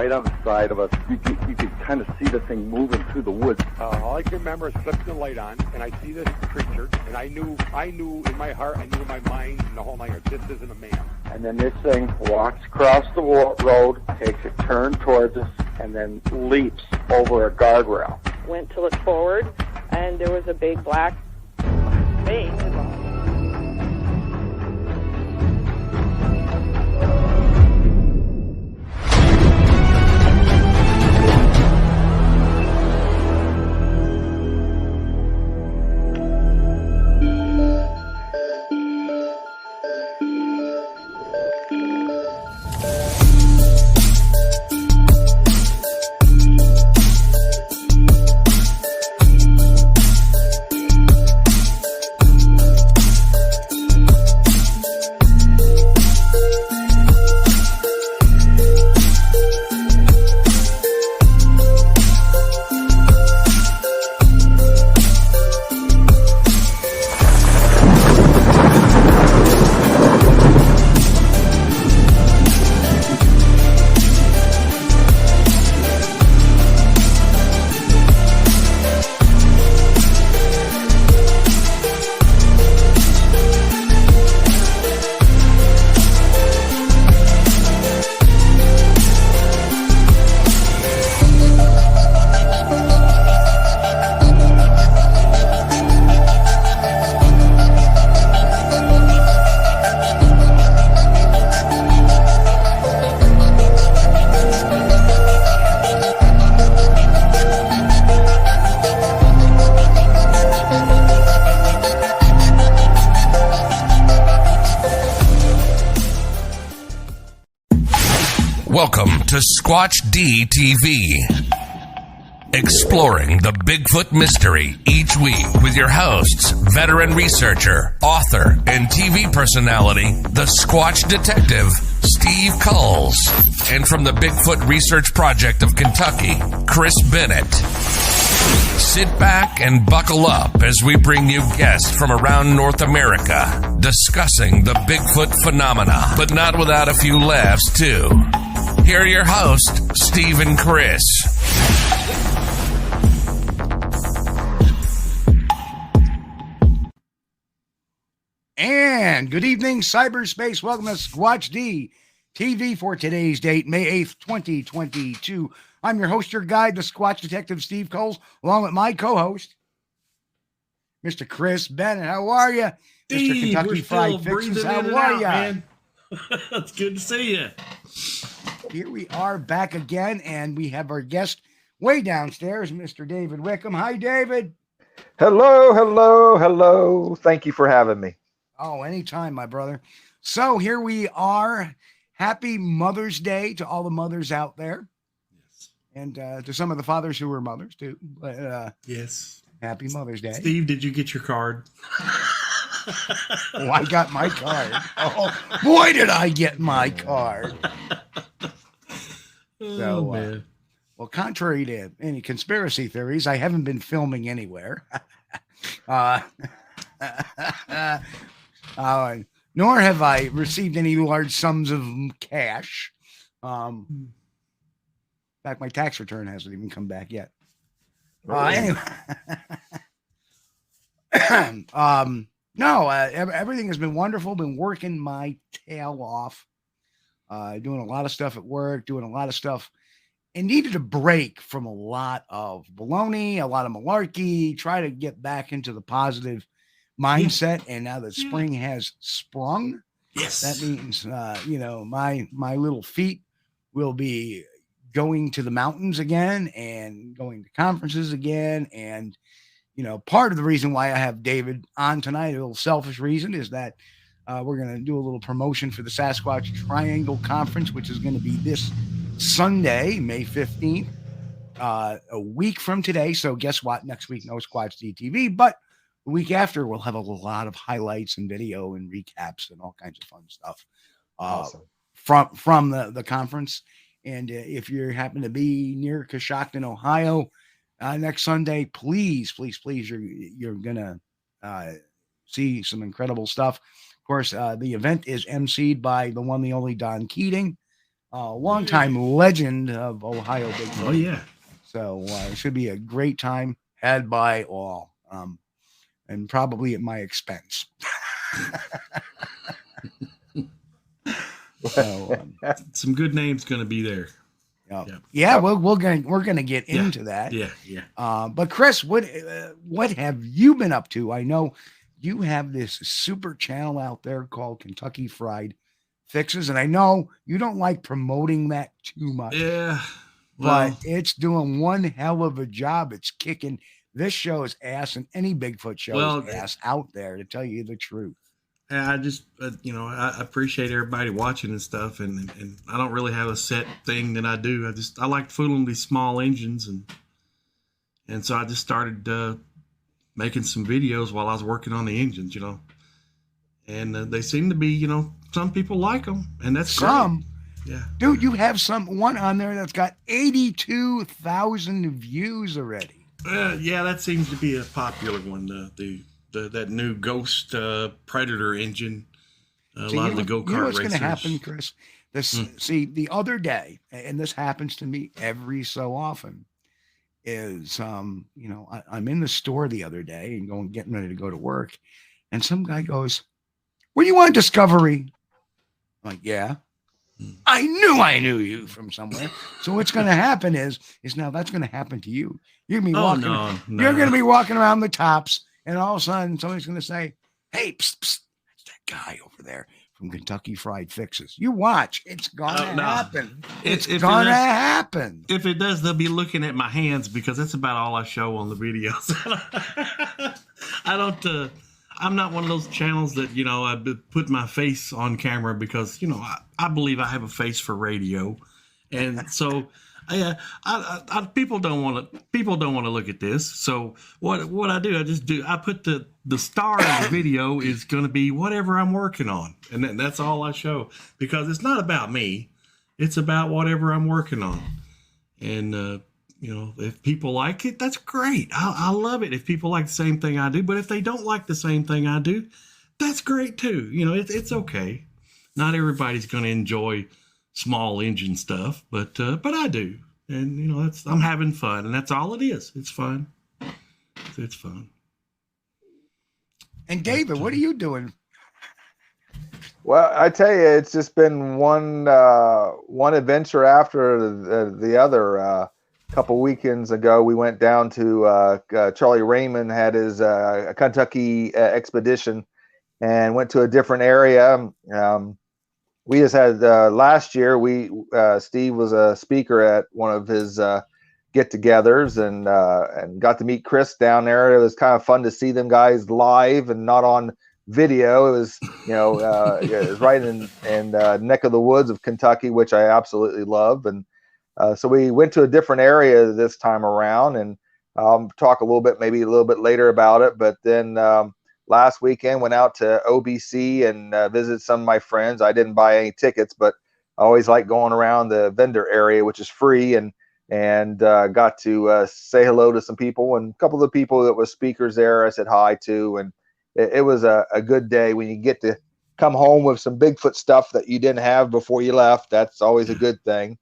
right on the side of us. You could kind of see the thing moving through the woods. All I can remember is flipping the light on, and I see this creature, and I knew in my heart, I knew in my mind, and the whole nine yards, this isn't a man. And then this thing walks across the road, takes a turn towards us, and then leaps over a guardrail. Went to look forward, and there was a big black thing. Welcome to Squatch-D TV, exploring the Bigfoot mystery each week with your hosts, veteran researcher, author, and TV personality, the Squatch Detective, Steve Kulls, and from the Bigfoot Research Project of Kentucky, Chris Bennett. Sit back and buckle up as we bring you guests from around North America discussing the Bigfoot phenomena, but not without a few laughs, too. Here are your hosts, Steve and Chris. And good evening, cyberspace. Welcome to Squatch-D TV for today's date, May 8th, 2022. I'm your host, your guide, the Squatch Detective, Steve Kulls, along with my co-host, Mr. Chris Bennett. How are you? Steve, Mr. Kentucky Fried Fixes, how are you? Man. It's good to see you. Here we are back again, and we have our guest way downstairs, Mr. David Wickham. Hi, David. Hello. Thank you for having me. Oh, anytime, my brother. So here we are. Happy Mother's Day to all the mothers out there. Yes. And to some of the fathers who were mothers, too. But, yes. Happy Mother's Day. Steve, did you get your card? Oh, I got my card. Oh, boy, did I get my card. So, man. Well, contrary to any conspiracy theories, I haven't been filming anywhere. Nor have I received any large sums of cash. In fact, my tax return hasn't even come back yet. Anyway. No, everything has been wonderful. Been working my tail off. Doing a lot of stuff at work, doing a lot of stuff, and needed a break from a lot of baloney, a lot of malarkey, try to get back into the positive mindset. And now that spring has sprung, Yes, that means, my little feet will be going to the mountains again and going to conferences again. And, part of the reason why I have David on tonight, a little selfish reason, is that we're going to do a little promotion for the Sasquatch Triangle Conference, which is going to be this Sunday, May 15th, a week from today. So guess what? Next week, no Squatch-D TV, but the week after, we'll have a lot of highlights and video and recaps and all kinds of fun stuff Awesome. from the conference. And if you happen to be near Coshocton, Ohio, next Sunday, please, you're going to see some incredible stuff. Of course, the event is emceed by the one, the only Don Keating. longtime legend of Ohio Bigfoot. Oh yeah. So it should be a great time had by all, and probably at my expense. So, some good names going to be there. Yeah, we're gonna get into that. Yeah. But Chris, what have you been up to? I know you have this super channel out there called Kentucky Fried Fixes, and I know you don't like promoting that too much. Yeah. Well, but it's doing one hell of a job. It's kicking this show's ass and any Bigfoot show's ass out there, to tell you the truth. I just, I appreciate everybody watching and stuff, and I don't really have a set thing that I do. I like fooling these small engines, and so I just started making some videos while I was working on the engines, and they seem to be, some people like them, and that's some. Great. Yeah, dude, you have one on there that's got 82,000 views already. Yeah, that seems to be a popular one. That new Ghost Predator engine. A lot of the go-kart racers. You know what's going to happen, Chris? See, the other day, and this happens to me every so often, is I'm in the store the other day and getting ready to go to work, and some guy goes, "What do you want, Discovery?" I'm like, "Yeah." I knew you from somewhere. So what's going to happen is now that's going to happen to you. You're going to be walking. You're going to be walking around the tops, and all of a sudden somebody's going to say, "Hey, psst, psst, that's that guy over there from Kentucky Fried Fixes." You watch. It's going to happen. It's going to happen. If it does, they'll be looking at my hands, because that's about all I show on the videos. I don't. I'm not one of those channels that, I put my face on camera because, I believe I have a face for radio. And so people don't want to look at this. So what I do, I put the star of the video is going to be whatever I'm working on. And that's all I show, because it's not about me. It's about whatever I'm working on. And, if people like it, that's great. I love it if people like the same thing I do. But if they don't like the same thing I do, that's great too. It's okay. Not everybody's going to enjoy small engine stuff, but I do. And, I'm having fun, and that's all it is. It's fun. It's fun. And David, what are you doing? Well, I tell you, it's just been one adventure after the other. Couple weekends ago, we went down to Charlie Raymond had his Kentucky expedition, and went to a different area. We just had last year. Steve was a speaker at one of his get-togethers, and got to meet Chris down there. It was kind of fun to see them guys live and not on video. It was it was right in neck of the woods of Kentucky, which I absolutely love. And so we went to a different area this time around, and I'll talk a little bit later about it. But then last weekend went out to OBC and visited some of my friends. I didn't buy any tickets, but I always like going around the vendor area, which is free, and got to say hello to some people. And a couple of the people that were speakers there, I said hi to, and it was a good day when you get to come home with some Bigfoot stuff that you didn't have before you left. That's always a good thing.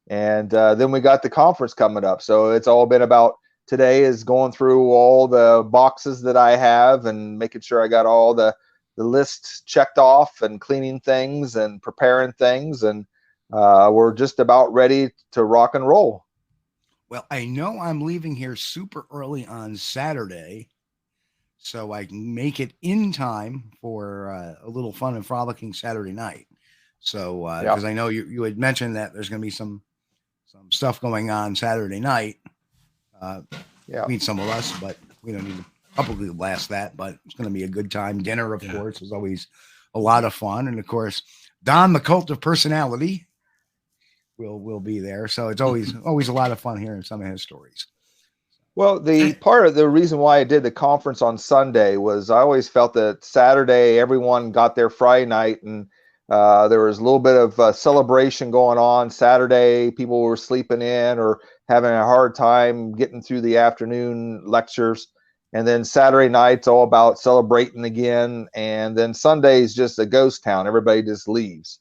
And then we got the conference coming up. So it's all been about today is going through all the boxes that I have and making sure I got all the lists checked off, and cleaning things and preparing things. And we're just about ready to rock and roll. Well, I know I'm leaving here super early on Saturday, so I can make it in time for a little fun and frolicking Saturday night. So, because I know you had mentioned that there's going to be some stuff going on Saturday night. Meet some of us, but we don't need to publicly blast that. But it's going to be a good time. Dinner, of course, is always a lot of fun, and of course, Don, the Cult of Personality, will be there. So it's always a lot of fun hearing some of his stories. Well, the part of the reason why I did the conference on Sunday was I always felt that Saturday everyone got there Friday night, and there was a little bit of celebration going on. Saturday, people were sleeping in or having a hard time getting through the afternoon lectures. And then Saturday night's all about celebrating again. And then Sunday's just a ghost town. Everybody just leaves.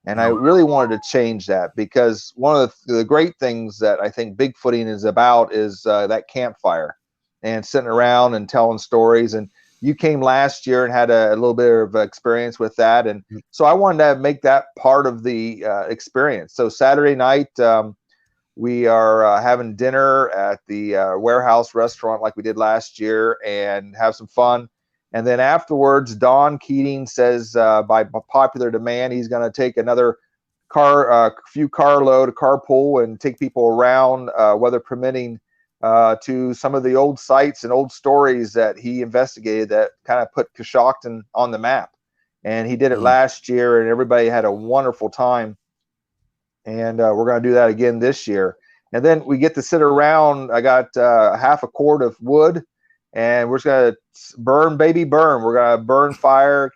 And I really wanted to change that, because one of the great things that I think Bigfooting is about is that campfire and sitting around and telling stories. And you came last year and had a little bit of experience with that. And so I wanted to make that part of the experience. So Saturday night, we are having dinner at the Warehouse restaurant like we did last year and have some fun. And then afterwards, Don Keating says by popular demand, he's going to take another carpool and take people around, weather permitting, to some of the old sites and old stories that he investigated that kind of put Coshocton on the map. And he did it last year, and everybody had a wonderful time. And we're going to do that again this year. And then we get to sit around. I got half a cord of wood, and we're just going to burn. We're going to burn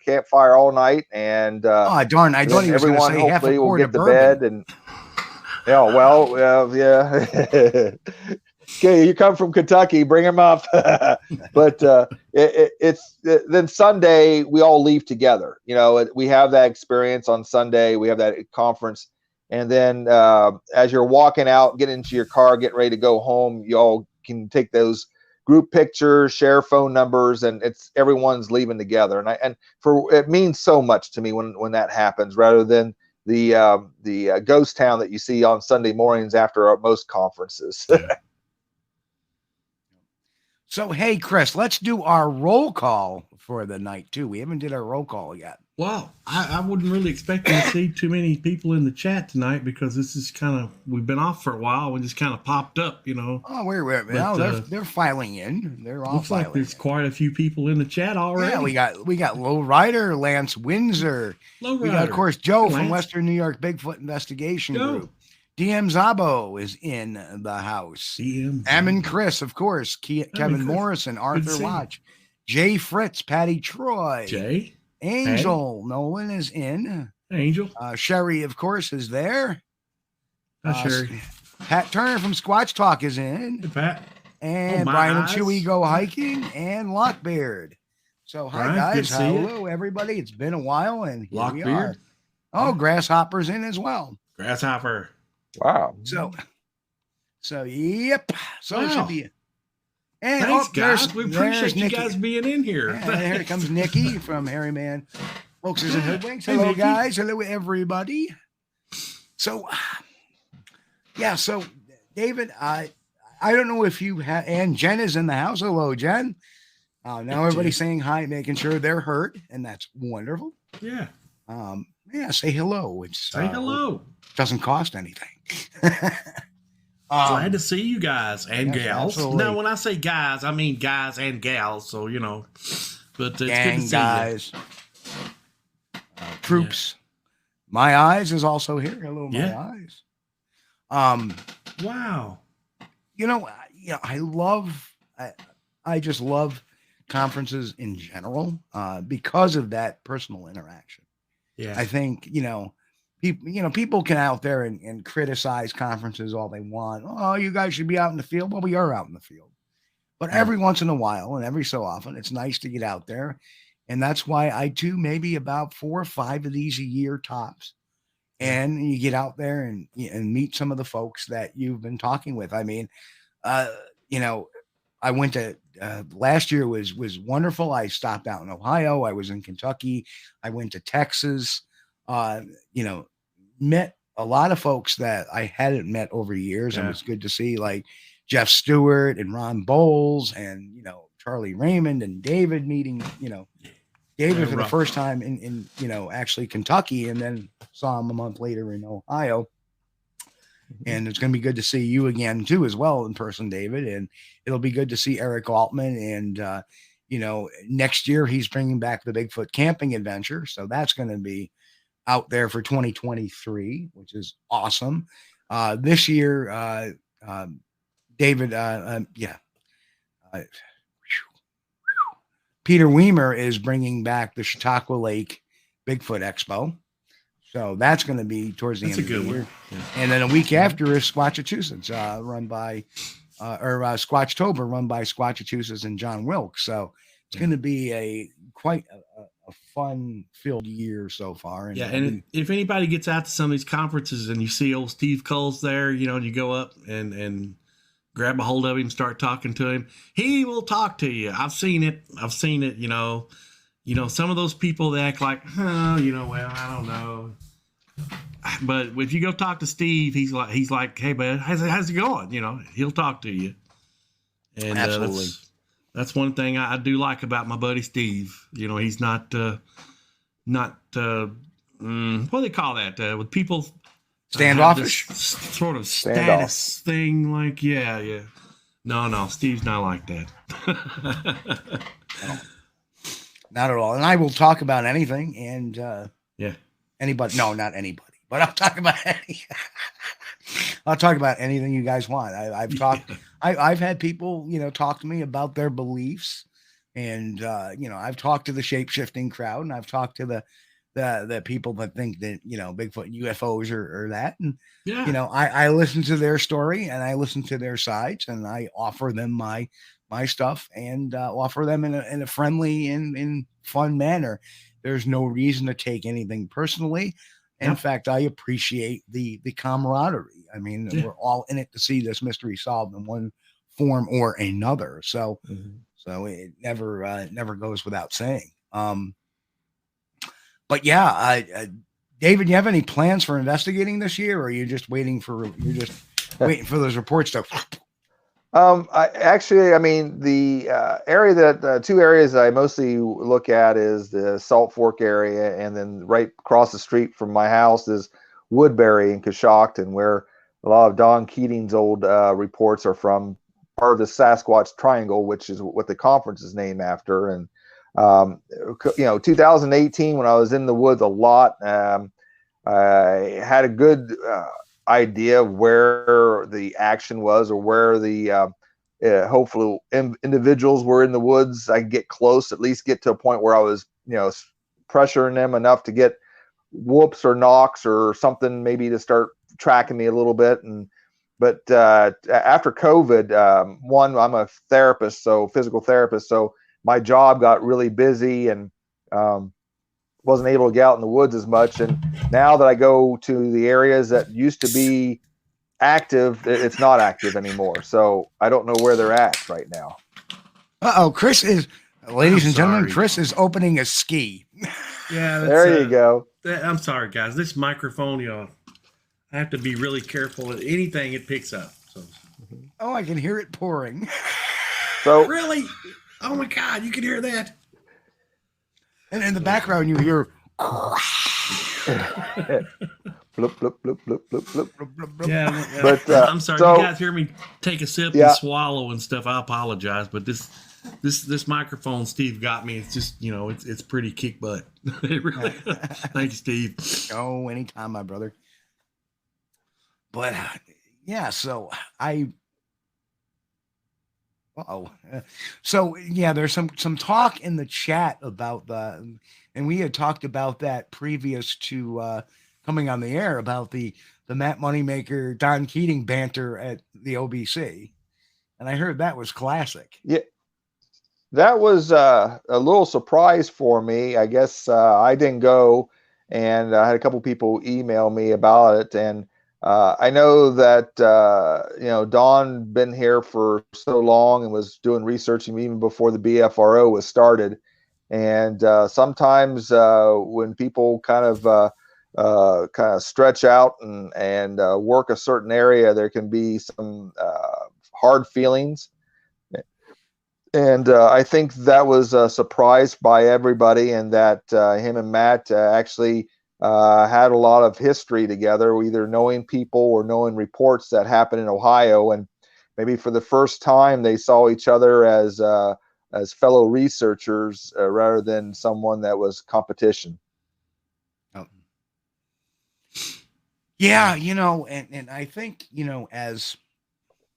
campfire all night. And oh, darn, I thought he was going to say half a will cord get of to bourbon. bed. And yeah. Okay, you come from Kentucky, bring him up. But then Sunday we all leave together. You know, we have that experience on Sunday. We have that conference. And then as you're walking out, getting into your car, getting ready to go home, you all can take those group pictures, share phone numbers, and everyone's leaving together. And it means so much to me when that happens, rather than the ghost town that you see on Sunday mornings after most conferences. So, hey, Chris, let's do our roll call for the night, too. We haven't did our roll call yet. Well, I wasn't really expecting to see too many people in the chat tonight, because this is we've been off for a while and just kind of popped up, you know. Oh, they're filing in. They're all looks filing like there's in. Quite a few people in the chat already. Yeah, we got Low Rider, Lance Windsor. We got, of course, Joe from Western New York Bigfoot Investigation Group. DM Zabo is in the house. Ammon Chris, of course. Kevin Morrison, Arthur Watch, Jay Fritz, Patty Troy. Jay. Angel Nolan is in. Angel. Sherry, of course, is there. Hi, Sherry. Pat Turner from Squatch Talk is in. Hey, Pat. And Brian and Chewy go hiking, and Lockbeard. So, hi, guys. Hello, everybody. It's been a while, and here we are. Oh, Grasshopper's in as well. Grasshopper. Wow. So yep. So it should be it. And thanks, guys. We appreciate you guys being in here. Yeah, here comes Nikki from Harry Man Hoaxes and Hoodwinks. Hello, guys. Hello, everybody. So, yeah. So, David, I don't know if you have, and Jen is in the house. Hello, Jen. Now everybody's saying hi, making sure they're heard, and that's wonderful. Yeah. Yeah. Say hello. Say hello. Doesn't cost anything. Glad to see you guys and gals. Absolutely. Now, when I say guys, I mean guys and gals. So, you know, but it's gang, good to see guys. Troops. Yeah. My Eyes is also here. Hello, My Eyes. Wow. You know, I just love conferences in general because of that personal interaction. Yeah. I think, people can out there and criticize conferences all they want. Oh, you guys should be out in the field. Well, we are out in the field. But every once in a while and every so often, it's nice to get out there. And that's why I do maybe about 4 or 5 of these a year tops. And you get out there and meet some of the folks that you've been talking with. I mean, I went to last year was wonderful. I stopped out in Ohio. I was in Kentucky. I went to Texas. Met a lot of folks that I hadn't met over years. And it was good to see, like Jeff Stewart and Ron Bowles and, Charlie Raymond and David meeting, David for the first time in actually Kentucky, and then saw him a month later in Ohio. And it's going to be good to see you again too, as well, in person, David. And it'll be good to see Eric Altman. And, next year he's bringing back the Bigfoot camping adventure. So that's going to be out there for 2023, which is awesome. This year, David, Peter Weimer is bringing back the Chautauqua Lake Bigfoot Expo. So that's going to be towards the end of the year. Yeah. And then a week after is Squatchachusetts, run by Squatchtober, run by Squatchachusetts and John Wilkes. So it's going to be quite a fun-filled year so far. And if anybody gets out to some of these conferences and you see old Steve Kulls there, you go up and grab a hold of him, start talking to him. He will talk to you. I've seen it. Some of those people that act like, well, I don't know. But if you go talk to Steve, he's like, hey, bud, how's it going? He'll talk to you. And absolutely. That's one thing I do like about my buddy Steve. He's not what do they call that? With people standoffish sort of status thing. Like, yeah. No, Steve's not like that. No, not at all. And I will talk about anything. And anybody? No, not anybody. But I'll talk about I'll talk about anything you guys want. I've talked. I've had people, talk to me about their beliefs, and I've talked to the shape-shifting crowd, and I've talked to the people that think that Bigfoot, UFOs, or that, and I listen to their story and I listen to their sides, and I offer them my stuff and offer them in a friendly and fun manner. There's no reason to take anything personally. In fact, I appreciate the camaraderie. I mean, we're all in it to see this mystery solved in one form or another. So, so it never goes without saying. But yeah, David, you have any plans for investigating this year, or are you just waiting for those reports to? The area that two areas that I mostly look at is the Salt Fork area, and then right across the street from my house is Woodbury and Coshocton, where a lot of Don Keating's old reports are from, part of the Sasquatch Triangle, which is what the conference is named after. And 2018, when I was in the woods a lot, I had a good idea of where the action was, or where the hopefully individuals were in the woods. I could get close, at least get to a point where I was pressuring them enough to get whoops or knocks or something, maybe to start tracking me a little bit. But after COVID, I'm a therapist, physical therapist, so my job got really busy and wasn't able to get out in the woods as much. And now that I go to the areas that used to be active, it's not active anymore. So I don't know where they're at right now. Chris is, ladies and gentlemen, Chris is opening a ski. Yeah, there you go. I'm sorry, guys. This microphone, I have to be really careful with anything it picks up. So. Oh, I can hear it pouring. So really? Oh my God, you can hear that. And in the background, you hear. Bloop, bloop, bloop, bloop, bloop, bloop. Yeah, but I'm sorry. You guys hear me take a sip and swallow and stuff. I apologize, but this microphone Steve got me. It's just it's pretty kick butt. It really. Thanks, Steve. Oh, anytime, my brother. But so there's some talk in the chat about the, and we had talked about that previous to coming on the air, about the Matt Moneymaker Don Keating banter at the OBC, and I heard that was classic. Yeah, that was a little surprise for me. I guess I didn't go, and I had a couple people email me about it, and I know that Don been here for so long and was doing research even before the BFRO was started, and sometimes when people kind of stretch out and work a certain area, there can be some hard feelings, and I think that was a surprise by everybody, and that him and Matt actually had a lot of history together, either knowing people or knowing reports that happened in Ohio, and maybe for the first time they saw each other as fellow researchers rather than someone that was competition. Oh. Yeah, and I think as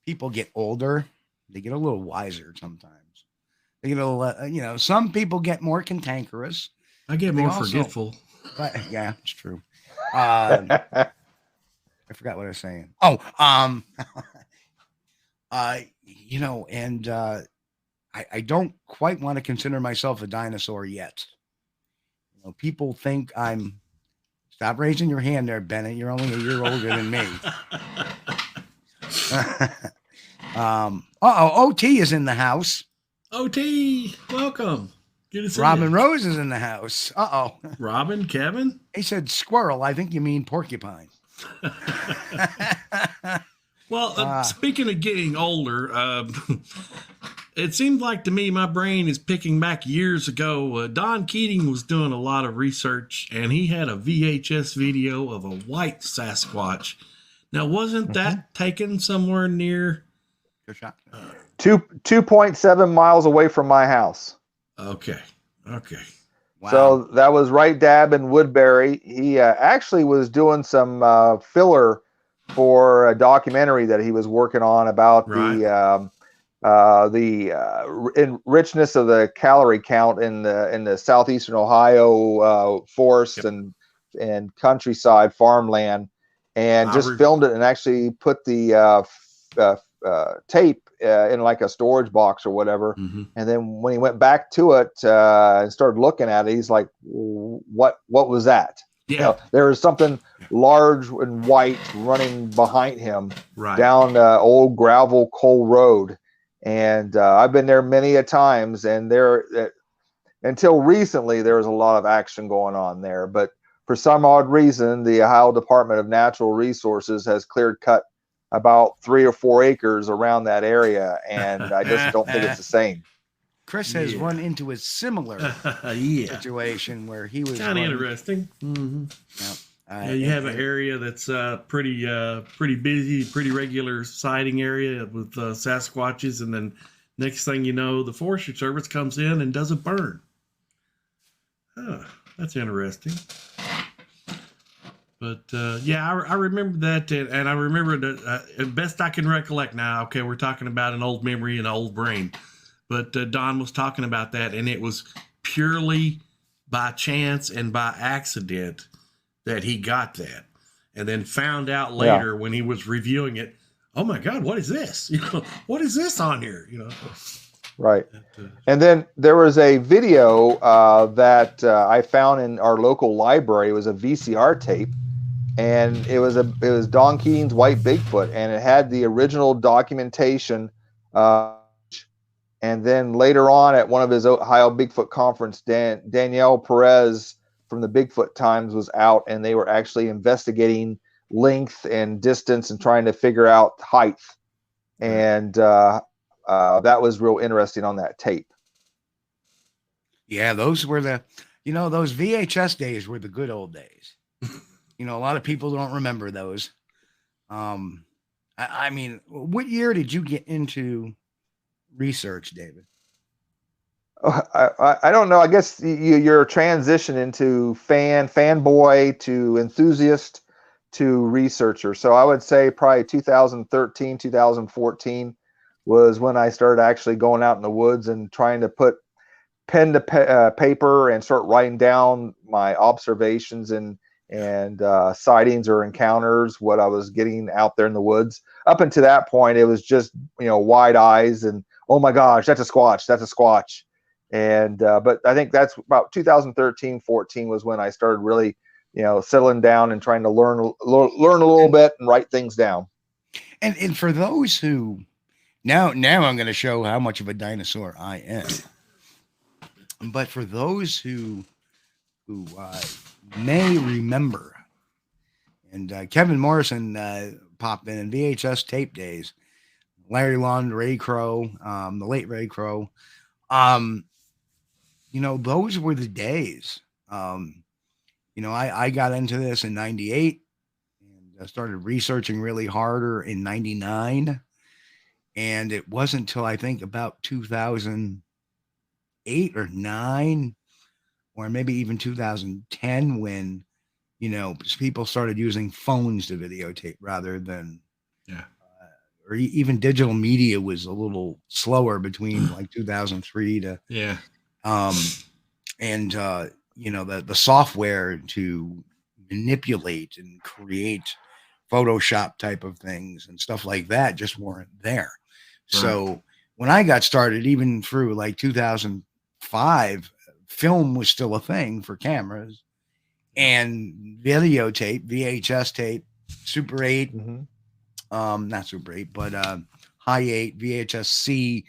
people get older, they get a little wiser sometimes. They get a little, some people get more cantankerous. I get more forgetful. But yeah, it's true. I forgot what I was saying. Oh, I don't quite want to consider myself a dinosaur yet. people think I'm. Stop raising your hand there, Bennett. You're only a year older than me. OT is in the house. OT, welcome. Good to see Robin you. Rose is in the house. Robin, Kevin? He said squirrel. I think you mean porcupine. Well, speaking of getting older, it seems like to me my brain is picking back years ago. Don Keating was doing a lot of research, and he had a VHS video of a white Sasquatch. Now, wasn't that taken somewhere near? 2.7 miles away from my house. Okay. Wow. So that was right dab in Woodbury. He actually was doing some filler for a documentary that he was working on about the richness of the calorie count in the southeastern Ohio forest and countryside farmland, and just filmed it and actually put the tape in like a storage box or whatever. And then when he went back to it and started looking at it, he's like, what was that? Yeah. You know, there was something large and white running behind him down old gravel coal road. And I've been there many a times, and there until recently there was a lot of action going on there, but for some odd reason the Ohio Department of Natural Resources has cleared cut about 3 or 4 acres around that area, and I just don't think it's the same. Chris has run into a similar situation where he was kind of interesting. You have an area that's pretty busy, pretty regular sighting area with Sasquatches, and then next thing you know, the Forestry Service comes in and does a burn. That's interesting. But I remember that, and I remember that best I can recollect now. Okay, we're talking about an old memory and an old brain, but Don was talking about that, and it was purely by chance and by accident that he got that, and then found out later when he was reviewing it, oh my God, what is this? What is this on here? Right. And then there was a video that I found in our local library. It was a VCR tape, and it was Don Keating's White Bigfoot, and it had the original documentation. And then later on at one of his Ohio Bigfoot conference, Danielle Perez from the Bigfoot Times was out, and they were actually investigating length and distance and trying to figure out height. And that was real interesting on that tape. Yeah, those were those VHS days were the good old days. A lot of people don't remember those. I mean, what year did you get into research, David? I don't know. I guess you're transition into fanboy to enthusiast to researcher. So I would say probably 2013, 2014 was when I started actually going out in the woods and trying to put pen to paper and start writing down my observations and sightings or encounters, what I was getting out there in the woods. Up until that point, it was just, wide eyes and, oh my gosh, that's a Squatch, that's a Squatch. And, but I think that's about 2013, 14 was when I started really, settling down and trying to learn a little bit and write things down. And for those who, now I'm going to show how much of a dinosaur I am. But for those who may remember, and Kevin Morrison popped in VHS tape days, Larry Lund, Ray Crow, the late Ray Crow, those were the days. I got into this in 98 and I started researching really harder in 99. And it wasn't until I think about 2008 or 9, or maybe even 2010 when, people started using phones to videotape rather than, or even digital media was a little slower between like 2003 to, the software to manipulate and create Photoshop type of things and stuff like that just weren't there. Right. So when I got started, even through like 2005, film was still a thing for cameras, and videotape, VHS tape, Super 8, not Super 8, but High 8, VHS C.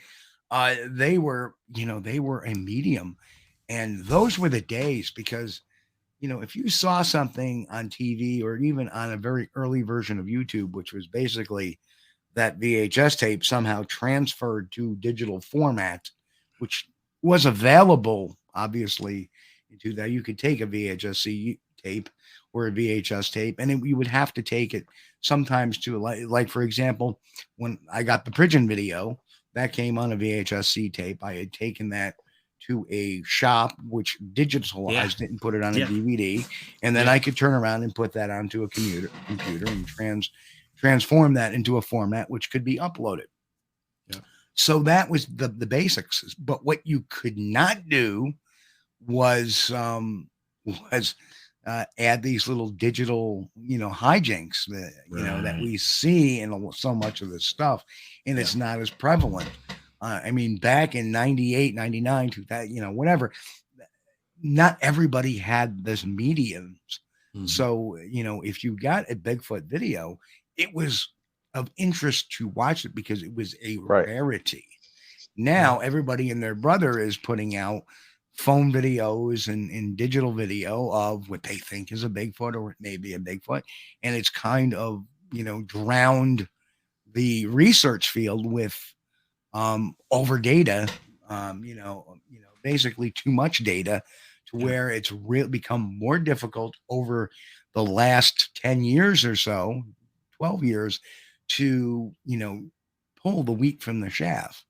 They were a medium, and those were the days, because if you saw something on TV or even on a very early version of YouTube, which was basically that VHS tape somehow transferred to digital format, which was available, obviously, into that. You could take a VHS tape or a VHS tape, and you would have to take it sometimes to, like for example, when I got the Pigeon video, that came on a VHS-C tape. I had taken that to a shop which digitalized it and put it on a DVD, and then I could turn around and put that onto a computer and transform that into a format which could be uploaded. So that was the basics. But what you could not do was add these little digital hijinks that that we see in so much of this stuff, and it's not as prevalent. I mean, back in 98, 99, 2000, whatever, not everybody had this mediums. So, if you got a Bigfoot video, it was of interest to watch it because it was a rarity. Now, everybody and their brother is putting out phone videos and digital video of what they think is a Bigfoot, or it may be a Bigfoot. And it's kind of, drowned the research field with over data, basically too much data, to where it's really become more difficult over the last 10 years or so, 12 years, to, pull the wheat from the chaff.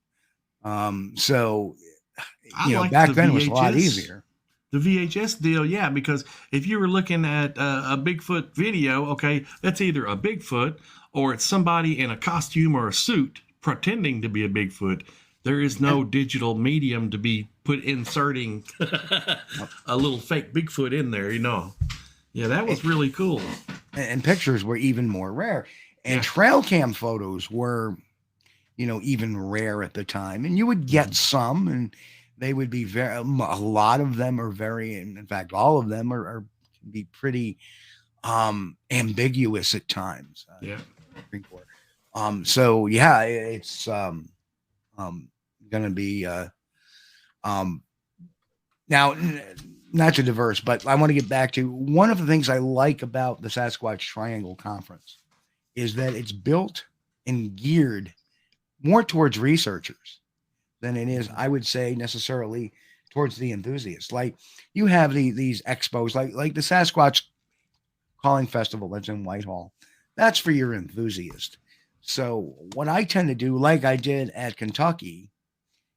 So, back then it was a lot easier. The VHS deal, because if you were looking at a Bigfoot video, okay, that's either a Bigfoot or it's somebody in a costume or a suit pretending to be a Bigfoot. There is no digital medium to be inserting a little fake Bigfoot in there, Yeah, that was really cool. And pictures were even more rare. And trail cam photos were, even rare at the time. And you would get some, and they would be a lot of them are very, in fact, all of them are can be pretty ambiguous at times. So it's going to be now, not to diverse, but I want to get back to one of the things I like about the Sasquatch Triangle Conference is that it's built and geared more towards researchers than it is, I would say, necessarily towards the enthusiasts. Like you have these expos, like the Sasquatch Calling Festival that's in Whitehall. That's for your enthusiast. So what I tend to do, like I did at Kentucky,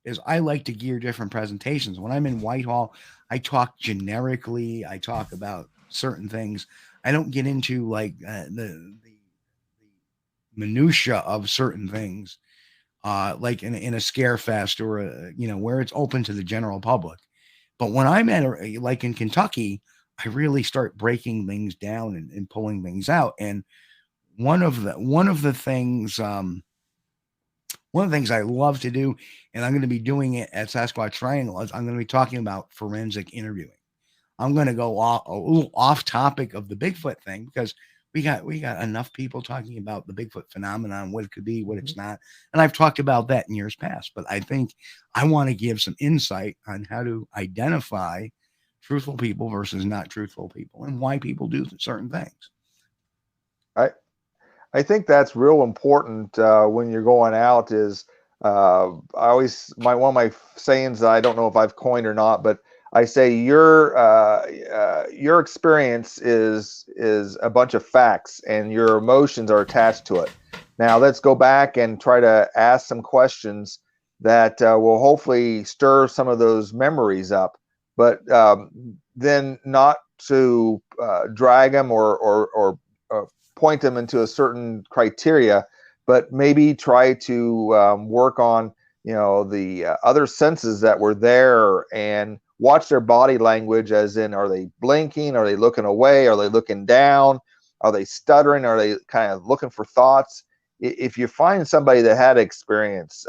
is I like to gear different presentations. When I'm in Whitehall, I talk generically. I talk about certain things. I don't get into like the minutia of certain things, like in a scare fest or where it's open to the general public. But when I'm at like in Kentucky, I really start breaking things down and pulling things out. And one of the things I love to do, and I'm going to be doing it at Sasquatch Triangle, is I'm going to be talking about forensic interviewing. I'm going to go a little off topic of the Bigfoot thing, because we got enough people talking about the Bigfoot phenomenon, what it could be, what it's not. And I've talked about that in years past, but I think I want to give some insight on how to identify truthful people versus not truthful people and why people do certain things. I think that's real important when you're going out. Is one of my sayings that I don't know if I've coined or not, but I say your experience is a bunch of facts and your emotions are attached to it. Now let's go back and try to ask some questions that will hopefully stir some of those memories up, but then not to drag them or point them into a certain criteria, but maybe try to work on, the other senses that were there and watch their body language, as in, are they blinking? Are they looking away? Are they looking down? Are they stuttering? Are they kind of looking for thoughts? If you find somebody that had experience,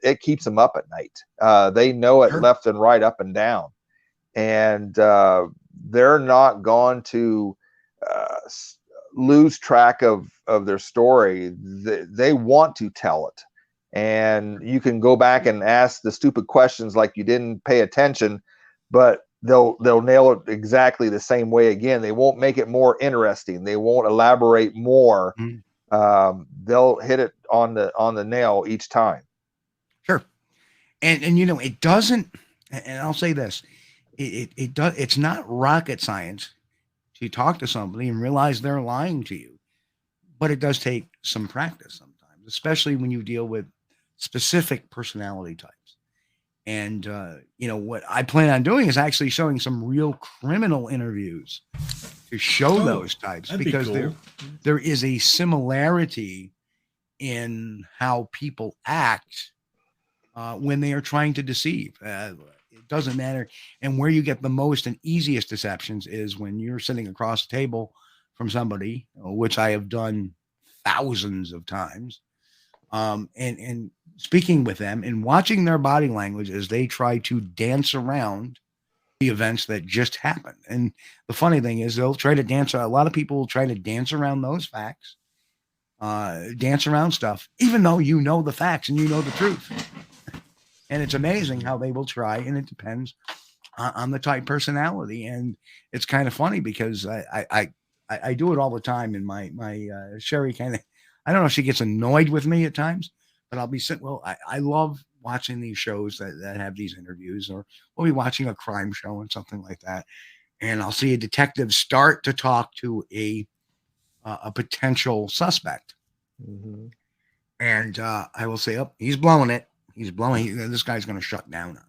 it keeps them up at night. They know it left and right, up and down. and they're not going to lose track of their story. They want to tell it, and you can go back and ask the stupid questions like you didn't pay attention, but they'll nail it exactly the same way again. They won't make it more interesting. They won't elaborate more. They'll hit it on the nail each time. Sure. And you know, it doesn't, and I'll say this, it does, it's not rocket science to talk to somebody and realize they're lying to you, but it does take some practice sometimes, especially when you deal with specific personality types. And, you know, what I plan on doing is actually showing some real criminal interviews to show those types, because there is a similarity in how people act when they are trying to deceive. It doesn't matter. And where you get the most and easiest deceptions is when you're sitting across the table from somebody, which I have done thousands of times, and speaking with them and watching their body language as they try to dance around the events that just happened. And the funny thing is, they'll try to dance. A lot of people will try to dance around those facts, dance around stuff, even though you know the facts and you know the truth. And it's amazing how they will try, and it depends on the type personality. And it's kind of funny because I do it all the time. And my Sherry kind of, I don't know if she gets annoyed with me at times, but I'll be sitting. Well, I love watching these shows that have these interviews, or we'll be watching a crime show and something like that, and I'll see a detective start to talk to a potential suspect, and I will say, "Oh, he's blowing it. He's blowing. This guy's going to shut down on him."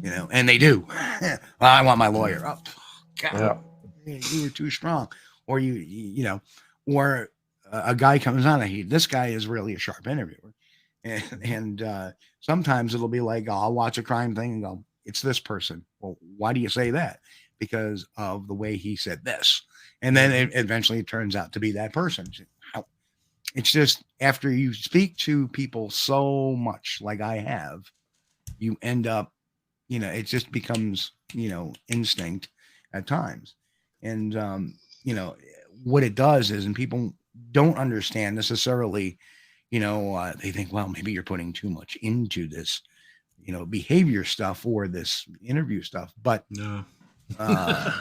You know, and they do. Well, I want my lawyer. Oh, God, you were too strong, or you know, or a guy comes on and this guy is really a sharp interviewer. And sometimes it'll be like, I'll watch a crime thing and go, it's this person. Well, why do you say that? Because of the way he said this. And then it eventually turns out to be that person. It's just, after you speak to people so much like I have, you end up, you know, it just becomes, you know, instinct at times. And, you know, what it does is, and people don't understand necessarily, you know, they think, well, maybe you're putting too much into this, you know, behavior stuff or this interview stuff. But no, but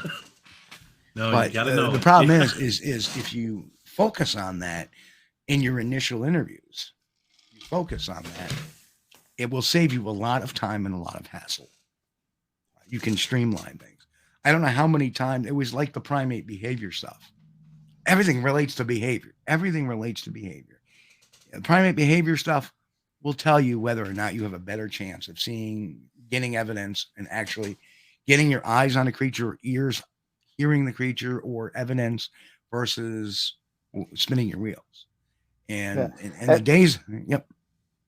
you gotta know. The problem is if you focus on that in your initial interviews, you focus on that, it will save you a lot of time and a lot of hassle. You can streamline things. I don't know how many times it was like the primate behavior stuff. Everything relates to behavior. Everything relates to behavior. Primate behavior stuff will tell you whether or not you have a better chance of getting evidence and actually getting your eyes on a creature, or ears hearing the creature, or evidence, versus spinning your wheels. And the days, yep.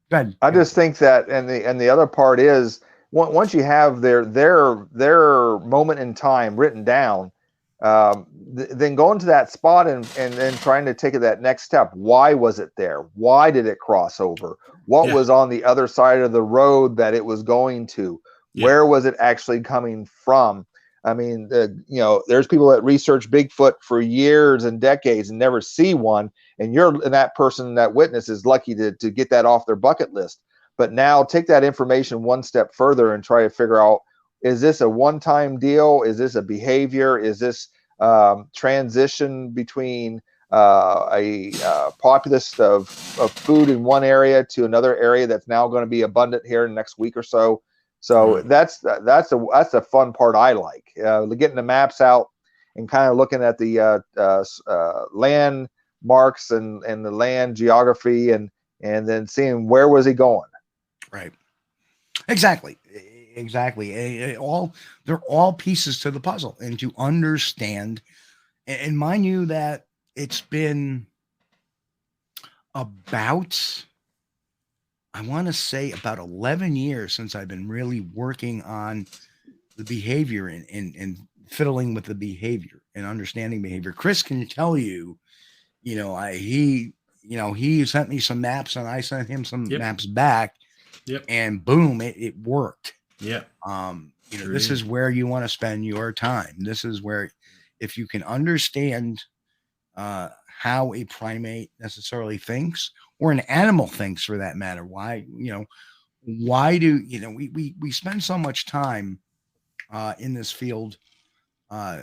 Go ahead. I just think that, and the other part is, once you have their moment in time written down, then going to that spot and then trying to take it that next step. Why was it there? Why did it cross over? What was on the other side of the road that it was going to? Where was it actually coming from? I mean, you know, there's people that research Bigfoot for years and decades and never see one. And that person, that witness, is lucky to get that off their bucket list. But now take that information one step further and try to figure out, is this a one-time deal? Is this a behavior? Is this transition between a populace of food in one area to another area that's now going to be abundant here in the next week or so? So that's a fun part I like. Getting the maps out and kind of looking at the landmarks and the land geography, and then seeing where was he going. Right. Exactly. They're all pieces to the puzzle, and to understand, and mind you that it's been about, I want to say, about 11 years since I've been really working on the behavior and fiddling with the behavior and understanding behavior. Chris can tell you, you know, he sent me some maps and I sent him some maps back. Yep. And boom, it worked. Yeah. This is where you want to spend your time. This is where, if you can understand how a primate necessarily thinks, or an animal thinks for that matter, why do we spend so much time in this field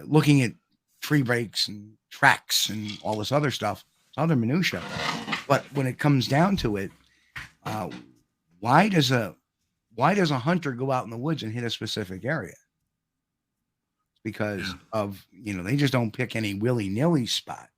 looking at tree breaks and tracks and all this other stuff, other minutia. But when it comes down to it, why does a hunter go out in the woods and hit a specific area? Because of, they just don't pick any willy-nilly spot.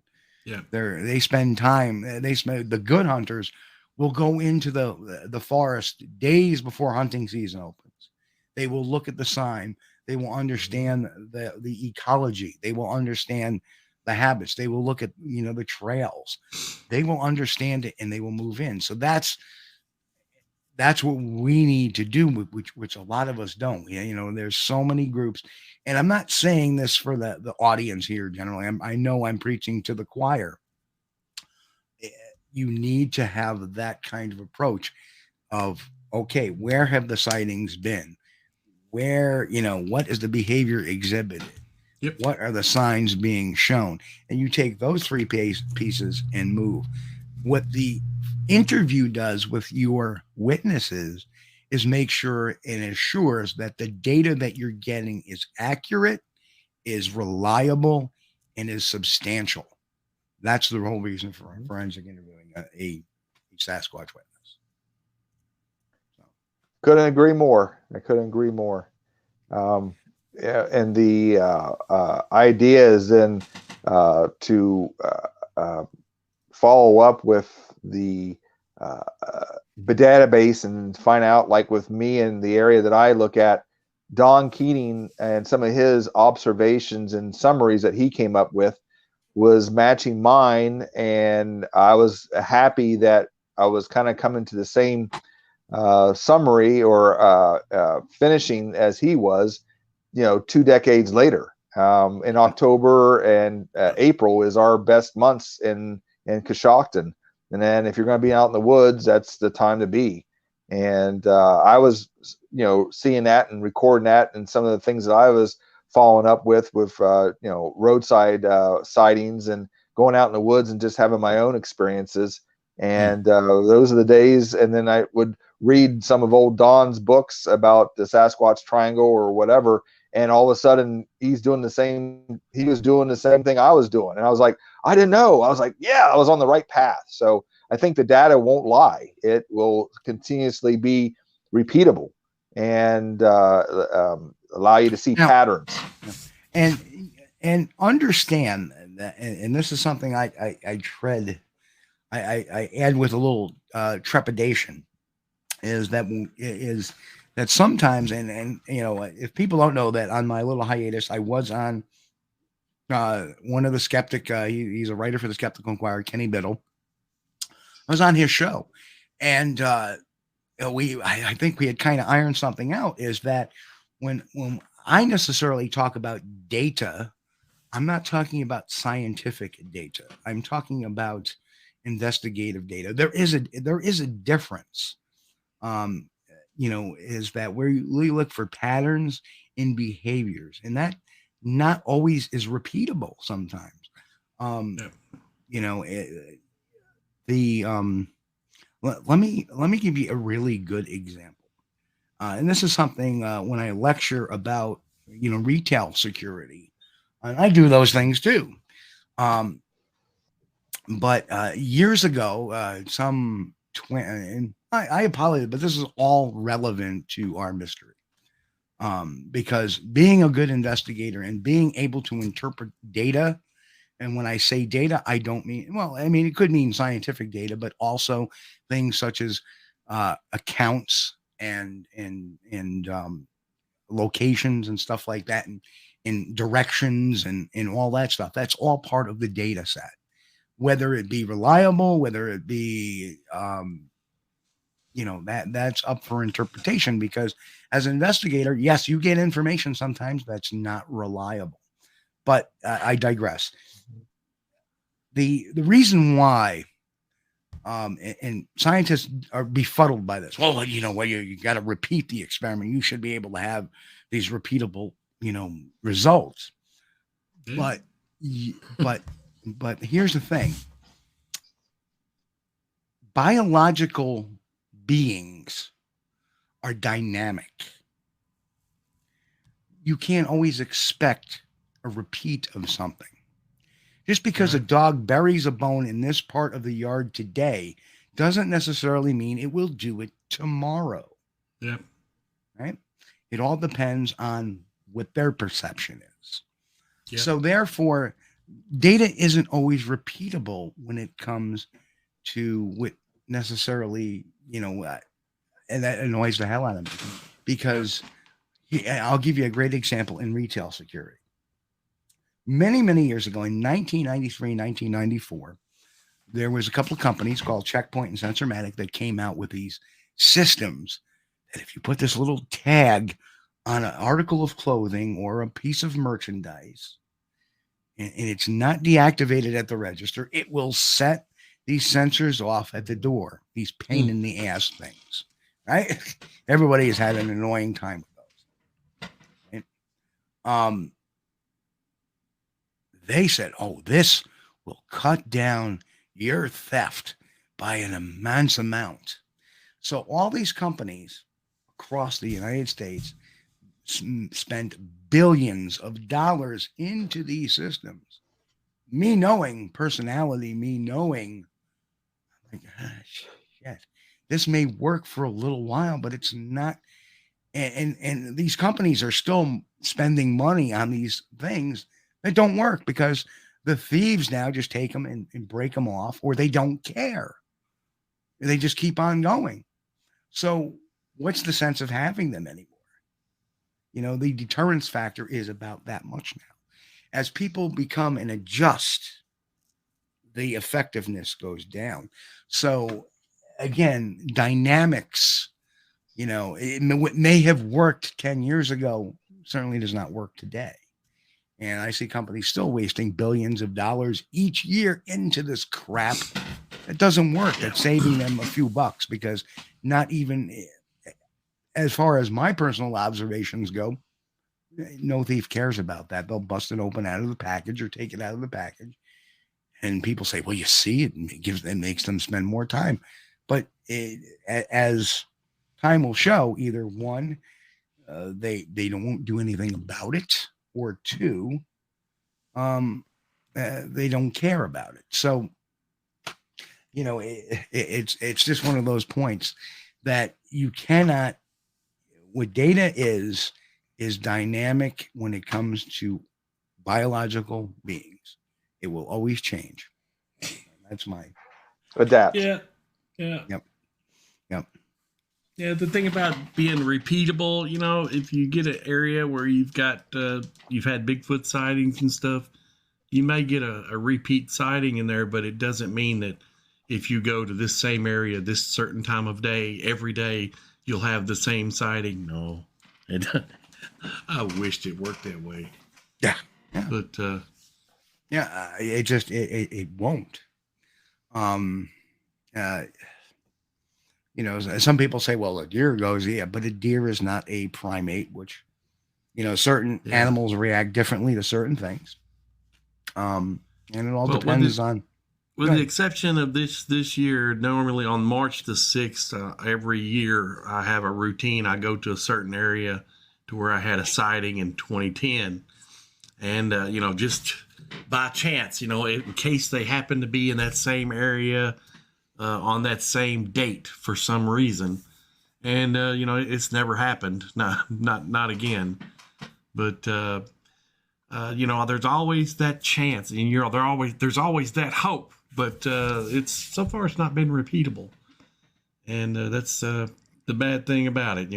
Yeah. They spend time, the good hunters will go into the forest days before hunting season opens. They will look at the sign. They will understand the ecology. They will understand the habits. They will look at, the trails. They will understand it, and they will move in. So that's what we need to do, which a lot of us don't. There's so many groups, and I'm not saying this for the audience here generally. I know I'm preaching to the choir. You need to have that kind of approach of, okay, where have the sightings been? Where, what is the behavior exhibited? Yep. What are the signs being shown? And you take those three pieces and move. What the interview does with your witnesses is make sure and assures that the data that you're getting is accurate, is reliable, and is substantial. That's the whole reason for forensic interviewing a Sasquatch witness. Couldn't agree more. I couldn't agree more. And the idea is then to follow up with the database and find out, like with me in the area that I look at, Don Keating and some of his observations and summaries that he came up with was matching mine. And I was happy that I was kind of coming to the same summary or finishing as he was, 2 decades later. In October and April is our best months in Coshocton. And then if you're going to be out in the woods, that's the time to be. And I was, seeing that and recording that, and some of the things that I was following up with roadside sightings and going out in the woods and just having my own experiences. And those are the days. And then I would read some of old Don's books about the Sasquatch Triangle or whatever. And all of a sudden he was doing the same thing I was doing. And I was like, I didn't know. I was like, yeah, I was on the right path. So I think the data won't lie. It will continuously be repeatable and allow you to see patterns. And understand that, and this is something I add with a little trepidation, is that sometimes, and if people don't know that on my little hiatus, I was on one of the skeptic, he's a writer for the Skeptical Inquirer, Kenny Biddle. I was on his show, and I think we had kind of ironed something out, is that when I necessarily talk about data, I'm not talking about scientific data. I'm talking about investigative data. There is a difference. Is that where you look for patterns in behaviors, and that not always is repeatable sometimes. Let me give you a really good example. And this is something when I lecture about, retail security, and I do those things too. But years ago, and I apologize, but this is all relevant to our mystery. Because being a good investigator and being able to interpret data, and when I say data, I don't mean, it could mean scientific data, but also things such as accounts and locations and stuff like that, and directions and all that stuff. That's all part of the data set, whether it be reliable, whether it be, that's up for interpretation, because as an investigator, yes, you get information sometimes that's not reliable, but I digress. The reason why And scientists are befuddled by this. Well, you got to repeat the experiment. You should be able to have these repeatable, results. But here's the thing. Biological beings are dynamic. You can't always expect a repeat of something. Just because a dog buries a bone in this part of the yard today doesn't necessarily mean it will do it tomorrow. Yeah. Right? It all depends on what their perception is. Yeah. So therefore, data isn't always repeatable when it comes to what necessarily, and that annoys the hell out of me, because I'll give you a great example in retail security. Many, many years ago, in 1993, 1994, there was a couple of companies called Checkpoint and Sensormatic that came out with these systems that if you put this little tag on an article of clothing or a piece of merchandise, and it's not deactivated at the register, it will set these sensors off at the door, these pain in the ass things, right? Everybody has had an annoying time with those. Right? They said, this will cut down your theft by an immense amount. So all these companies across the United States spent billions of dollars into these systems. Me knowing personality, me knowing, shit, this may work for a little while, but it's not. And these companies are still spending money on these things that don't work because the thieves now just take them and break them off, or they don't care. They just keep on going. So what's the sense of having them anymore? The deterrence factor is about that much now. As people become and adjust, the effectiveness goes down. So again, dynamics, it may have worked 10 years ago, certainly does not work today. And I see companies still wasting billions of dollars each year into this crap. It doesn't work. It's saving them a few bucks because not even, as far as my personal observations go, no thief cares about that. They'll bust it open out of the package or take it out of the package. And people say, well, you see, it makes them spend more time. But as time will show, either one, they don't do anything about it, or two, they don't care about it. So, it's just one of those points that you cannot, what data is dynamic when it comes to biological beings. It will always change. That's my adapt. Yeah. Yep. Yeah, the thing about being repeatable, if you get an area where you've had Bigfoot sightings and stuff, you may get a repeat sighting in there, but it doesn't mean that if you go to this same area, this certain time of day, every day, you'll have the same sighting. No, I wished it worked that way. Yeah. But, it won't. Some people say, well, a deer goes, but a deer is not a primate, which, certain animals react differently to certain things. And it all depends on. With the exception of this year, normally on March the 6th, every year I have a routine. I go to a certain area to where I had a sighting in 2010. And, just by chance, in case they happen to be in that same area on that same date for some reason. And, it's never happened. Not again. But, there's always that chance, and there's always that hope, but so far it's not been repeatable. And that's the bad thing about it,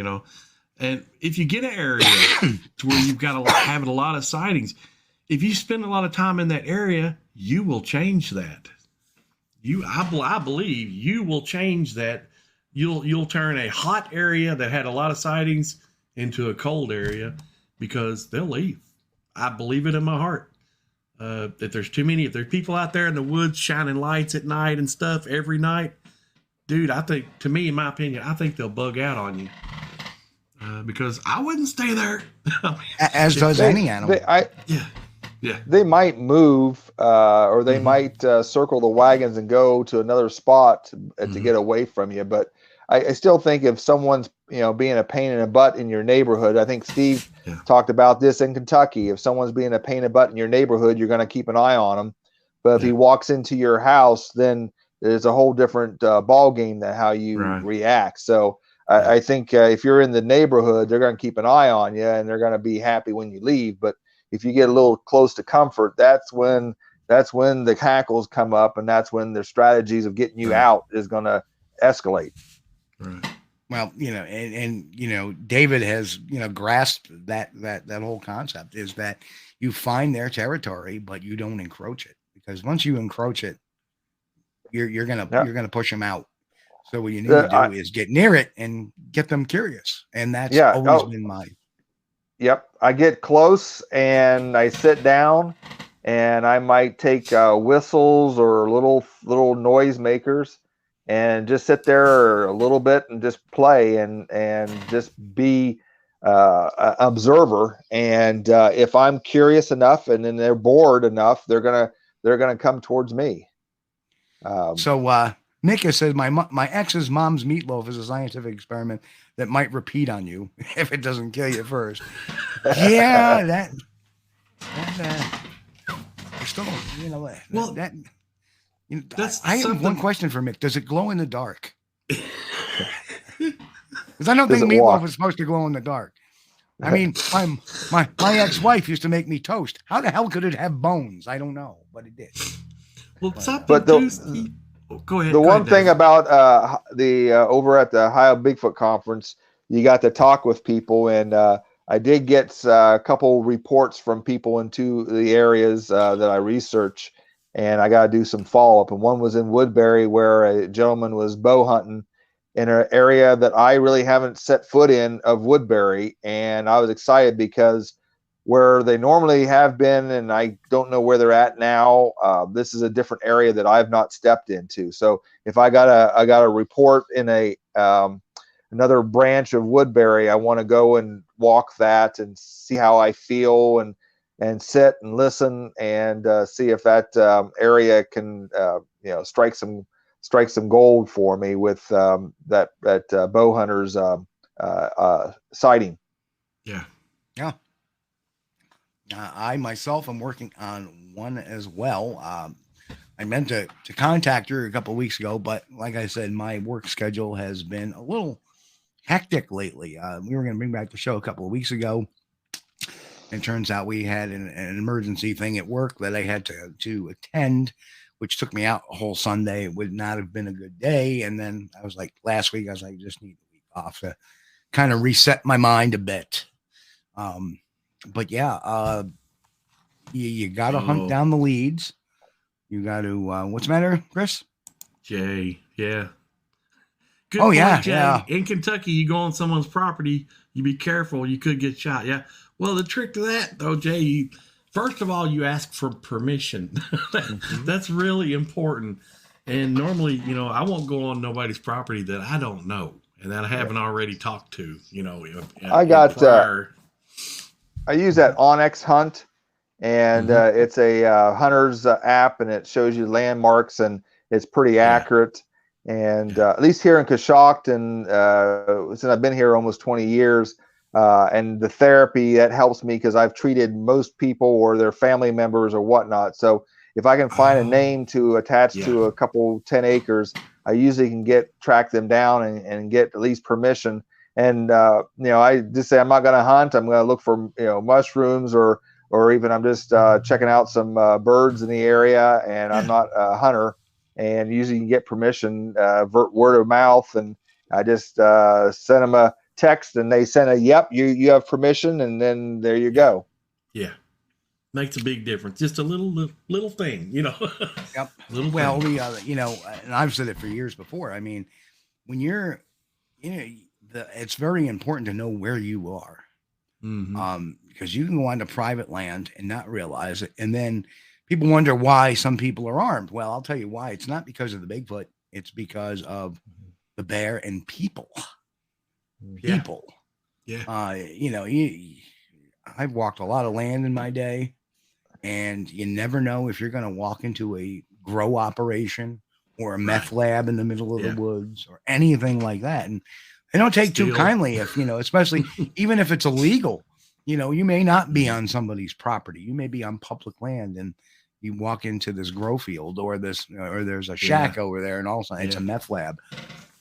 And if you get an area to where you've got having a lot of sightings, if you spend a lot of time in that area, you will change that. I believe you will change that. You'll turn a hot area that had a lot of sightings into a cold area because they'll leave. I believe it in my heart. If there's too many, if there's people out there in the woods shining lights at night and stuff every night, dude, I think, to me, in my opinion, I think they'll bug out on you. Because I wouldn't stay there. As does any animal. Yeah. They might move, or they might circle the wagons and go to another spot to get away from you. But I still think if someone's, being a pain in the butt in your neighborhood, I think Steve talked about this in Kentucky. If someone's being a pain in the butt in your neighborhood, you're going to keep an eye on him. But if he walks into your house, then there's a whole different ball game than how you react. So I think if you're in the neighborhood, they're going to keep an eye on you, and they're going to be happy when you leave. But if you get a little close to comfort, that's when the hackles come up, and that's when their strategies of getting you out is going to escalate. Right. Well, and David has, grasped that whole concept is that you find their territory, but you don't encroach it, because once you encroach it, you're going to push them out. So what you need to do is get near it and get them curious. And that's always been mine. Yep. I get close and I sit down, and I might take whistles or little noise makers and just sit there a little bit and just play and just be an observer. And if I'm curious enough and then they're bored enough, they're gonna come towards me. So Mika says my ex's mom's meatloaf is a scientific experiment that might repeat on you if it doesn't kill you first. Yeah, that still, I have one question for Mick. Does it glow in the dark? Because I don't think meatloaf is supposed to glow in the dark. I mean, my ex-wife used to make me toast. How the hell could it have bones? I don't know, but it did. Well, go ahead. The one thing about the over at the Ohio Bigfoot Conference, you got to talk with people, and I did get a couple reports from people into the areas that I research, and I got to do some follow-up. And one was in Woodbury, where a gentleman was bow hunting in an area that I really haven't set foot in of Woodbury, and I was excited because where they normally have been, and I don't know where they're at now, this is a different area that I've not stepped into. So if I got a report in a another branch of Woodbury, I want to go and walk that and see how I feel, and sit and listen and see if that area can strike some gold for me with that bow hunter's sighting. Yeah. I myself am working on one as well. I meant to contact her a couple of weeks ago, but like I said, my work schedule has been a little hectic lately. We were going to bring back the show a couple of weeks ago. It turns out we had an emergency thing at work that I had to attend, which took me out a whole Sunday. It would not have been a good day. And then I was like, last week, I was like, I just need a week off to kind of reset my mind a bit. But yeah, you got to hunt down the leads. You got to, what's the matter, Chris? Jay, yeah. Good point, Jay. Yeah. In Kentucky, you go on someone's property, you be careful, you could get shot. Yeah. Well, the trick to that, though, Jay, first of all, you ask for permission. That's really important. And normally, I won't go on nobody's property that I don't know and that I haven't already talked to, I use that Onyx Hunt, and it's a hunter's app, and it shows you landmarks, and it's pretty accurate. And at least here in Coshocton, since I've been here almost 20 years, and the therapy, that helps me because I've treated most people or their family members or whatnot. So if I can find a name to attach to a couple 10 acres, I usually can track them down and get at least permission. And, I just say, I'm not going to hunt. I'm going to look for, mushrooms or even I'm just checking out some birds in the area, and I'm not a hunter. And usually you can get permission, word of mouth. And I just send them a text, and they send a, yep, you have permission. And then there you go. Yeah. Makes a big difference. Just a little thing, Yep. Well, and I've said it for years before. I mean, when you're, it's very important to know where you are. Because you can go onto private land and not realize it. And then people wonder why some people are armed. Well, I'll tell you why. It's not because of the Bigfoot. It's because of the bear and people. People. Yeah. You know, I've walked a lot of land in my day, and you never know if you're going to walk into a grow operation or a meth lab in the middle of the woods or anything like that. And they don't take too kindly if, you know, especially even if it's illegal, you know, you may not be on somebody's property. You may be on public land, and you walk into this grow field or there's a shack over there, and all of a sudden it's a meth lab,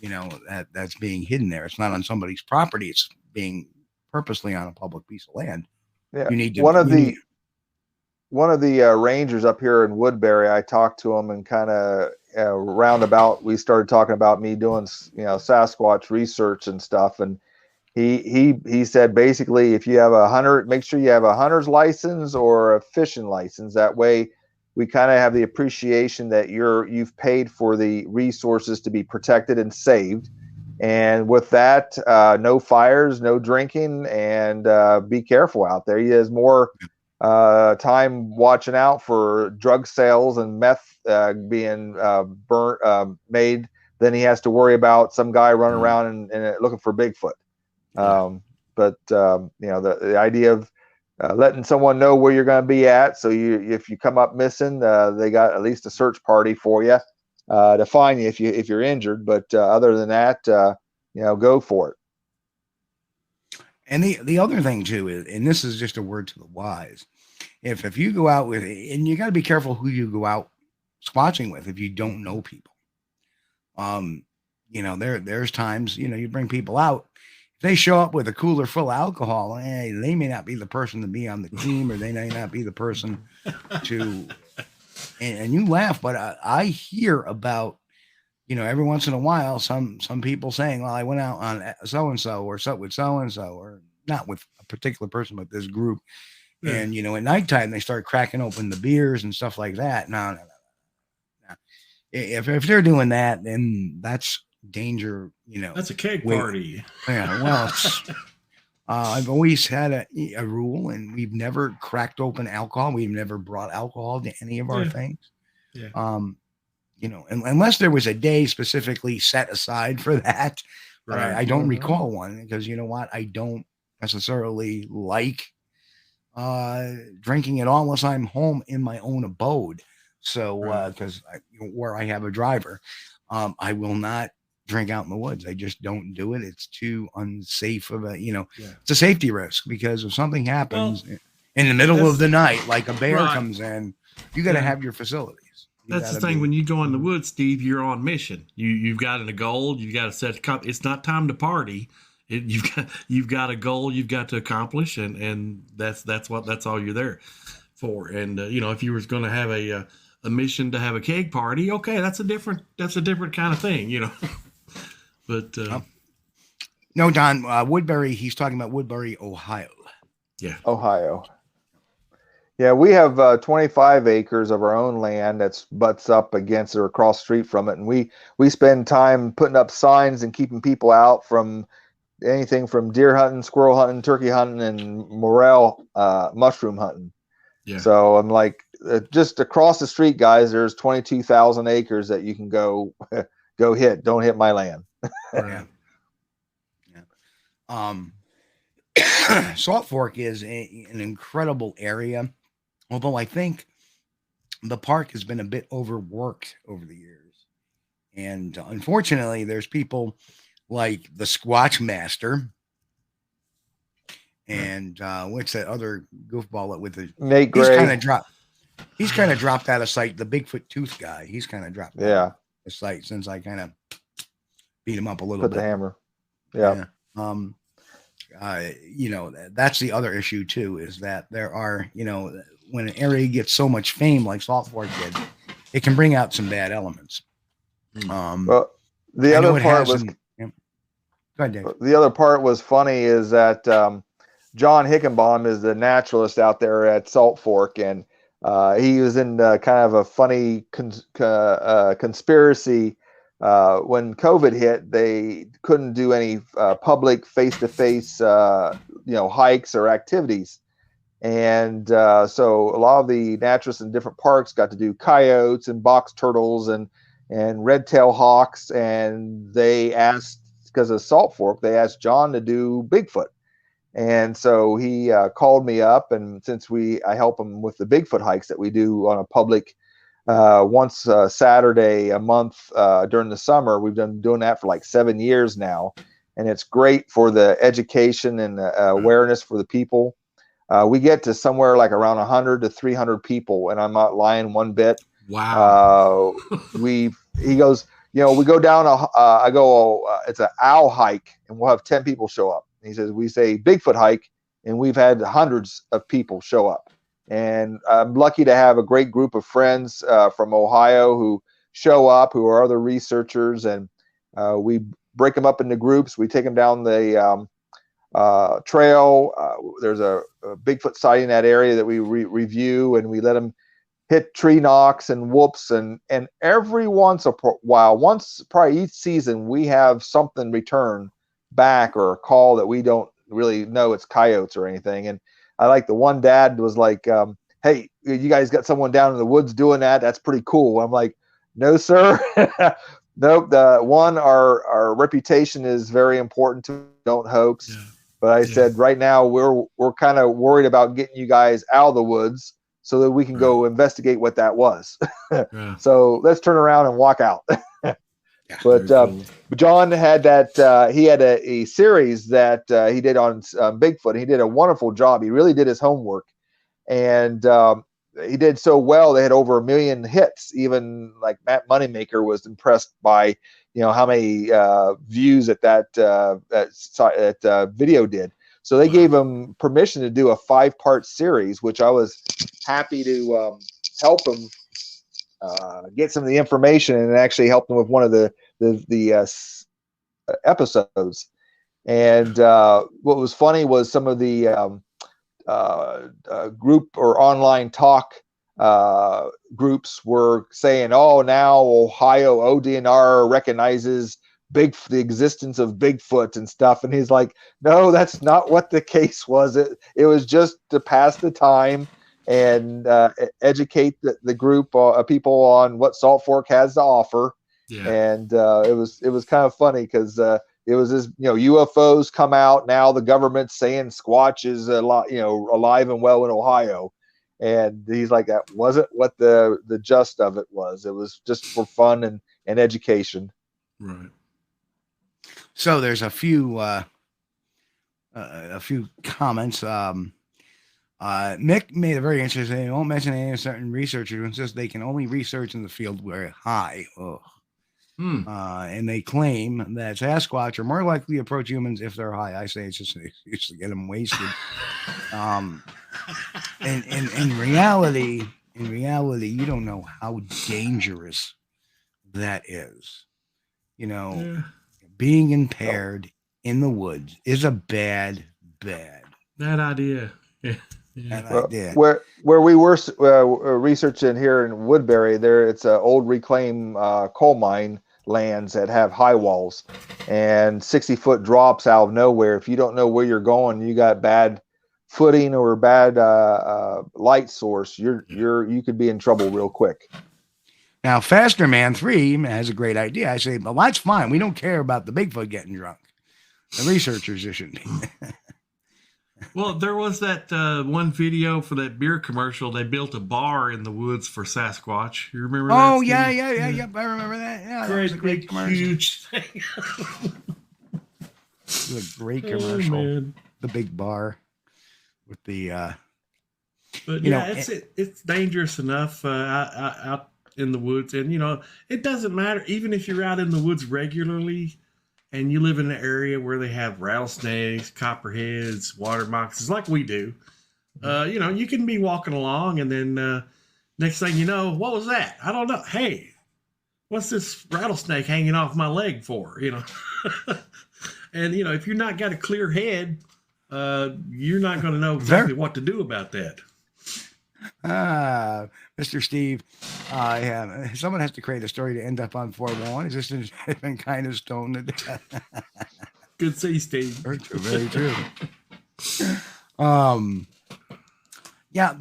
you know, that's being hidden there. It's not on somebody's property. It's being purposely on a public piece of land. Yeah. You need to, one of the rangers up here in Woodbury, I talked to him and kind of roundabout, we started talking about me doing, you know, Sasquatch research and stuff. And he said, basically, if you have a hunter, make sure you have a hunter's license or a fishing license. That way we kind of have the appreciation that you've paid for the resources to be protected and saved. And with that, no fires, no drinking, and be careful out there. He has more time watching out for drug sales and meth being made than he has to worry about some guy running around and looking for Bigfoot. But you know, the idea of letting someone know where you're going to be at, so if you come up missing, they got at least a search party for you to find you if you're injured. But other than that, you know, go for it. And the other thing too is, and this is just a word to the wise, if you go out with, and you got to be careful who you go out squatching with if you don't know people. You know, there's times, you know, you bring people out, if they show up with a cooler full of alcohol, they may not be the person to be on the team, or they may not be the person to, and you laugh, but I hear about, you know, every once in a while, some people saying, well, I went out on so-and-so or with so-and-so, or not with a particular person, but this group. And, you know, at nighttime, they start cracking open the beers and stuff like that. No. If they're doing that, then that's danger, you know. That's a keg party. Yeah, well, I've always had a rule, and we've never cracked open alcohol. We've never brought alcohol to any of our things. Yeah. You know, unless there was a day specifically set aside for that. But I don't recall one, because you know what? I don't necessarily like drinking at all unless I'm home in my own abode. So, because where I have a driver, I will not drink out in the woods. I just don't do it. It's too unsafe of a, you know, it's a safety risk, because if something happens in the middle of the night, like a bear comes in, you got to have your facilities. That's the thing. When you go in the woods, Steve, you're on mission. You've got a goal. You've got to set. It's not time to party. You've got a goal you've got to accomplish, and that's all you're there for. And you know, if you were going to have a mission to have a keg party, okay, that's a different kind of thing, you know. But no, Don, Woodbury. He's talking about Woodbury, Ohio. Yeah, Ohio. Yeah, we have 25 acres of our own land that's butts up against or across the street from it, and we spend time putting up signs and keeping people out from anything from deer hunting, squirrel hunting, turkey hunting, and morel mushroom hunting. Yeah. So I'm like, just across the street, guys, there's 22,000 acres that you can go hit. Don't hit my land. Yeah. Salt Fork is an incredible area, although I think the park has been a bit overworked over the years. And unfortunately, there's people like the Squatch Master and what's that other goofball with the Nate Gray? He's kind of dropped out of sight. The Bigfoot tooth guy, he's kind of dropped out of sight since I kind of beat him up a little bit. Put the hammer. Yeah. You know, that's the other issue too, is that there are, you know, when an area gets so much fame like Salt Fork did, it can bring out some bad elements. Well, the other part was. Go ahead, Dave. The other part was funny is that John Hickenbaum is the naturalist out there at Salt Fork, and he was in kind of a funny conspiracy. When COVID hit, they couldn't do any public face-to-face hikes or activities. And so a lot of the naturalists in different parks got to do coyotes and box turtles and red-tailed hawks. And they asked, because of Salt Fork, they asked John to do Bigfoot. And so he called me up, and since I help him with the Bigfoot hikes that we do on a public once Saturday a month during the summer, we've been doing that for like 7 years now. And it's great for the education and awareness for the people. We get to somewhere like around 100 to 300 people, and I'm not lying one bit. Wow. He goes, we go down it's an owl hike, and we'll have 10 people show up. And he says, we say Bigfoot hike, and we've had hundreds of people show up. And I'm lucky to have a great group of friends from Ohio who show up, who are other researchers, and we break them up into groups. We take them down the trail. There's a Bigfoot sighting in that area that we review, and we let them hit tree knocks and whoops, and every once a while, probably each season, we have something return back or a call that we don't really know it's coyotes or anything. And I like the one dad was like, hey, you guys got someone down in the woods doing that? That's pretty cool. I'm like, no, sir. Nope. Our reputation is very important to don't hoax. Yeah. But I said, right now we're kind of worried about getting you guys out of the woods so that we can go investigate what that was. So let's turn around and walk out. But John had that. He had a series that he did on Bigfoot. He did a wonderful job. He really did his homework, and he did so well. They had over 1 million hits. Even like Matt Moneymaker was impressed by how many views that video did. So they gave him permission to do a 5-part series, which I was happy to help him get some of the information and actually help them with one of the episodes. And what was funny was some of the group or online talk groups were saying, oh, now Ohio ODNR recognizes the existence of Bigfoot and stuff. And he's like, no, that's not what the case was. It was just to pass the time and educate the group of people on what Salt Fork has to offer. Yeah. And it was kind of funny because it was this, UFOs come out now. The government's saying Squatch is alive and well in Ohio, and he's like, that wasn't what the gist of it was. It was just for fun and education. Right. So there's a few comments. Mick made a very interesting. They won't mention any certain researcher who insists they can only research in the field where high. And they claim that Sasquatch are more likely to approach humans if they're high. I say it's just an excuse to get them wasted. In reality, you don't know how dangerous that is. Being impaired in the woods is a bad idea. Yeah. Where we were researching here in Woodbury, it's an old reclaimed coal mine lands that have high walls and 60-foot drops out of nowhere. If you don't know where you're going, you got bad footing or bad light source, you could be in trouble real quick. Now, Faster Man 3 has a great idea. I say, well, that's fine. We don't care about the Bigfoot getting drunk. The researchers shouldn't be. Well, there was that one video for that beer commercial. They built a bar in the woods for Sasquatch. You remember that? Oh, yeah. I remember that. Yeah, that was a great commercial. Huge thing. It was a great commercial. The big bar with the... But it's dangerous enough out in the woods. And, it doesn't matter. Even if you're out in the woods regularly and you live in an area where they have rattlesnakes, copperheads, water moccasins like we do, you can be walking along and then next thing you know, what was that? I don't know. Hey, what's this rattlesnake hanging off my leg for? And, if you're not got a clear head, you're not going to know exactly what to do about that. Mr. Steve, someone has to create a story to end up on 411. Is this been kind of stoned to death? Good to see you, Steve. Very true. Yeah,